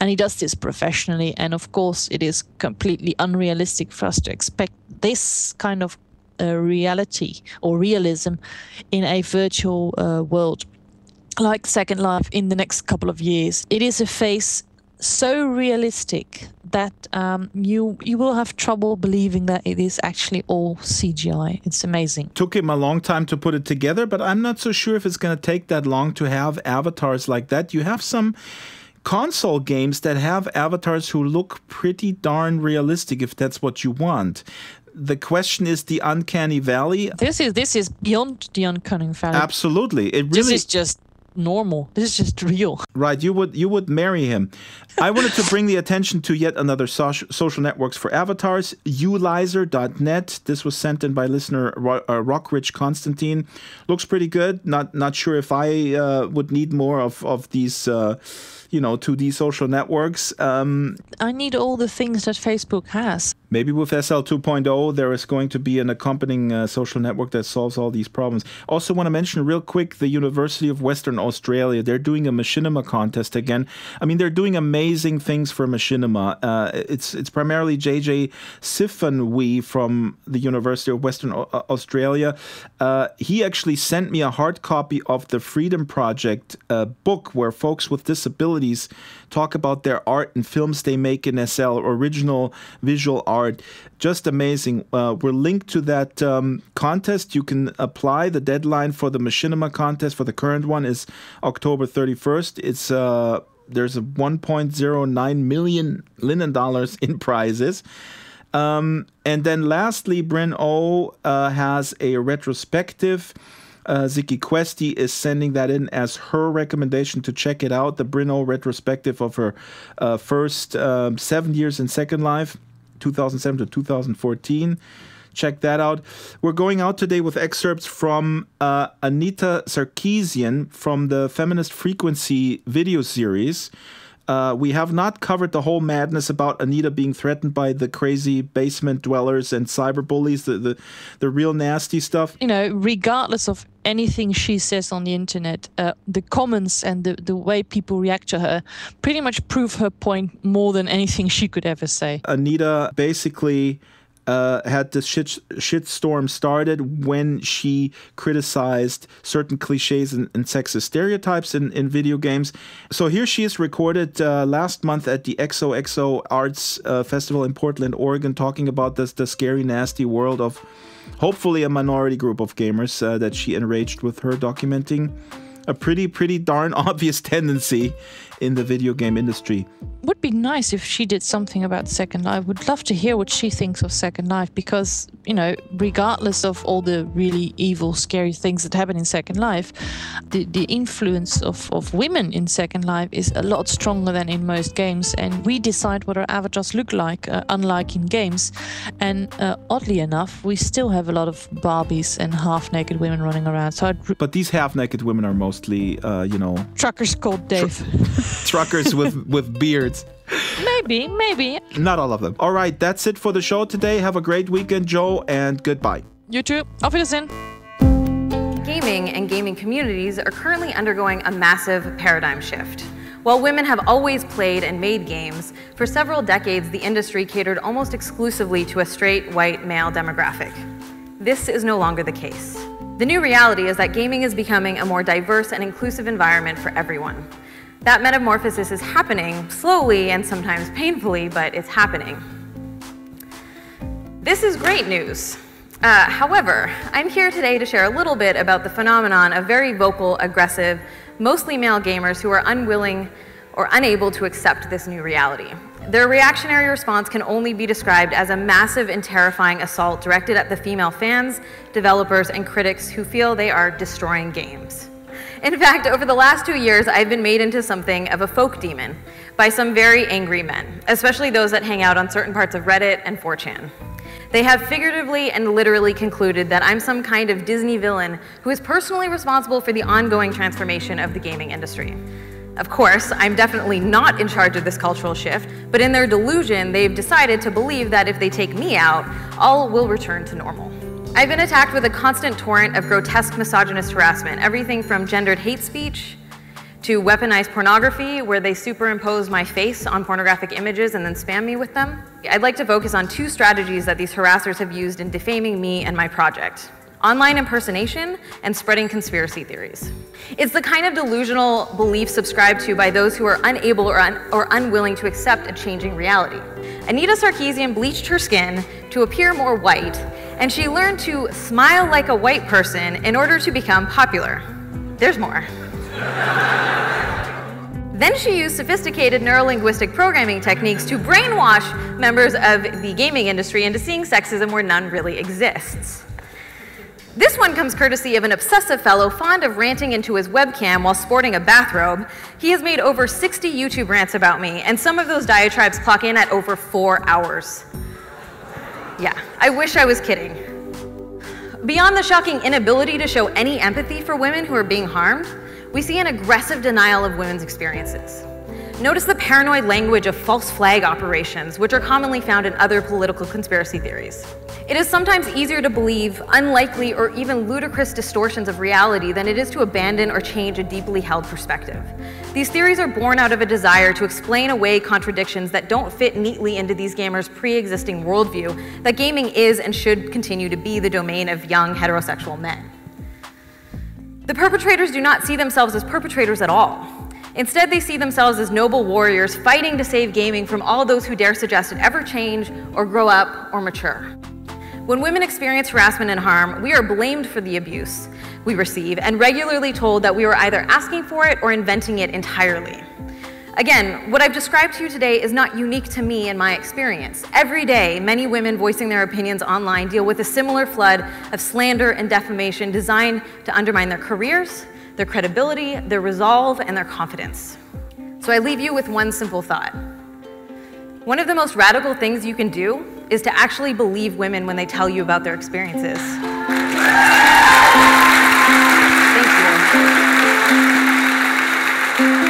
[SPEAKER 4] And he does this professionally. And of course, it is completely unrealistic for us to expect this kind of reality or realism in a virtual world like Second Life in the next couple of years. It is a face so realistic that you will have trouble believing that it is actually all CGI. It's amazing.
[SPEAKER 3] Took him a long time to put it together, but I'm not so sure if it's going to take that long to have avatars like that. You have some console games that have avatars who look pretty darn realistic, if that's what you want. The question is the uncanny valley.
[SPEAKER 4] This is beyond the uncanny valley.
[SPEAKER 3] Absolutely. It really,
[SPEAKER 4] this is just normal. This is just real.
[SPEAKER 3] Right. You would marry him. I wanted to bring the attention to yet another social networks for avatars, ulizer.net. This was sent in by listener Rockridge Constantine. Looks pretty good. Not sure if I would need more of these 2D social networks.
[SPEAKER 4] I need all the things that Facebook has.
[SPEAKER 3] Maybe with SL 2.0, there is going to be an accompanying social network that solves all these problems. Also want to mention real quick the University of Western Australia. They're doing a machinima contest again. I mean, they're doing amazing things for machinima. It's primarily JJ Sifanwi from the University of Western Australia. He actually sent me a hard copy of the Freedom Project book where folks with disabilities talk about their art and films they make in SL, original visual art. Just amazing. We're linked to that contest. You can apply. The deadline for the machinima contest for the current one is October 31st. It's there's a $1.09 million in prizes. And then lastly, Bryn O has a retrospective. Ziki Questi is sending that in as her recommendation to check it out. The Brino retrospective of her first 7 years in Second Life, 2007 to 2014. check that out. We're going out today with excerpts from Anita Sarkeesian from the Feminist Frequency video series. We have not covered the whole madness about Anita being threatened by the crazy basement dwellers and cyberbullies, the real nasty stuff.
[SPEAKER 4] You know, regardless of anything she says on the internet, the comments and the way people react to her pretty much prove her point more than anything she could ever say.
[SPEAKER 3] Anita basically had this shitstorm started when she criticized certain cliches and sexist stereotypes in video games. So here she is recorded last month at the XOXO Arts Festival in Portland, Oregon, talking about the scary, nasty world of hopefully a minority group of gamers that she enraged with her, documenting a pretty darn obvious tendency in the video game industry.
[SPEAKER 4] Would be nice if she did something about Second Life. Would love to hear what she thinks of Second Life, because, you know, regardless of all the really evil, scary things that happen in Second Life, the influence of women in Second Life is a lot stronger than in most games, and we decide what our avatars look like, unlike in games. And oddly enough, we still have a lot of Barbies and half-naked women running around. So
[SPEAKER 3] but these half-naked women are mostly, you know...
[SPEAKER 4] truckers called Dave.
[SPEAKER 3] Truckers with beards.
[SPEAKER 4] Maybe.
[SPEAKER 3] Not all of them. All right, that's it for the show today. Have a great weekend, Joe, and goodbye.
[SPEAKER 4] You too. Auf Wiedersehen.
[SPEAKER 5] Gaming and gaming communities are currently undergoing a massive paradigm shift. While women have always played and made games, for several decades the industry catered almost exclusively to a straight, white, male demographic. This is no longer the case. The new reality is that gaming is becoming a more diverse and inclusive environment for everyone. That metamorphosis is happening slowly and sometimes painfully, but it's happening. This is great news. However, I'm here today to share a little bit about the phenomenon of very vocal, aggressive, mostly male gamers who are unwilling or unable to accept this new reality. Their reactionary response can only be described as a massive and terrifying assault directed at the female fans, developers, and critics who feel they are destroying games. In fact, over the last 2 years, I've been made into something of a folk demon by some very angry men, especially those that hang out on certain parts of Reddit and 4chan. They have figuratively and literally concluded that I'm some kind of Disney villain who is personally responsible for the ongoing transformation of the gaming industry. Of course, I'm definitely not in charge of this cultural shift, but in their delusion, they've decided to believe that if they take me out, all will return to normal. I've been attacked with a constant torrent of grotesque misogynist harassment, everything from gendered hate speech to weaponized pornography, where they superimpose my face on pornographic images and then spam me with them. I'd like to focus on 2 strategies that these harassers have used in defaming me and my project: online impersonation and spreading conspiracy theories. It's the kind of delusional belief subscribed to by those who are unable or unwilling to accept a changing reality. Anita Sarkeesian bleached her skin to appear more white, and she learned to smile like a white person in order to become popular. There's more. Then she used sophisticated neurolinguistic programming techniques to brainwash members of the gaming industry into seeing sexism where none really exists. This one comes courtesy of an obsessive fellow fond of ranting into his webcam while sporting a bathrobe. He has made over 60 YouTube rants about me, and some of those diatribes clock in at over 4 hours. Yeah, I wish I was kidding. Beyond the shocking inability to show any empathy for women who are being harmed, we see an aggressive denial of women's experiences. Notice the paranoid language of false flag operations, which are commonly found in other political conspiracy theories. It is sometimes easier to believe unlikely or even ludicrous distortions of reality than it is to abandon or change a deeply held perspective. These theories are born out of a desire to explain away contradictions that don't fit neatly into these gamers' pre-existing worldview that gaming is and should continue to be the domain of young heterosexual men. The perpetrators do not see themselves as perpetrators at all. Instead, they see themselves as noble warriors fighting to save gaming from all those who dare suggest it ever change or grow up or mature. When women experience harassment and harm, we are blamed for the abuse we receive and regularly told that we were either asking for it or inventing it entirely. Again, what I've described to you today is not unique to me and my experience. Every day, many women voicing their opinions online deal with a similar flood of slander and defamation designed to undermine their careers, their credibility, their resolve, and their confidence. So I leave you with one simple thought. One of the most radical things you can do is to actually believe women when they tell you about their experiences. Thank you.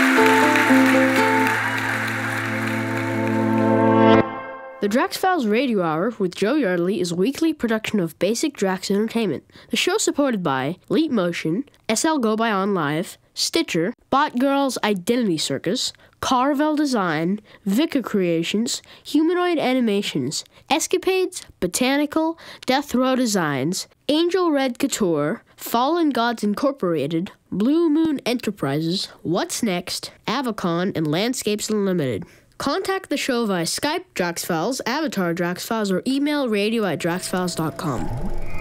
[SPEAKER 6] The Drax Files Radio Hour with Joe Yardley is a weekly production of Basic Drax Entertainment. The show is supported by Leap Motion, SL Go By On Live, Stitcher, Bot Girls Identity Circus, Carvel Design, Vika Creations, Humanoid Animations, Escapades, Botanical, Death Row Designs, Angel Red Couture, Fallen Gods Incorporated, Blue Moon Enterprises, What's Next, Avacon, and Landscapes Unlimited. Contact the show via Skype, Drax Files, Avatar Drax Files, or email radio@draxfiles.com.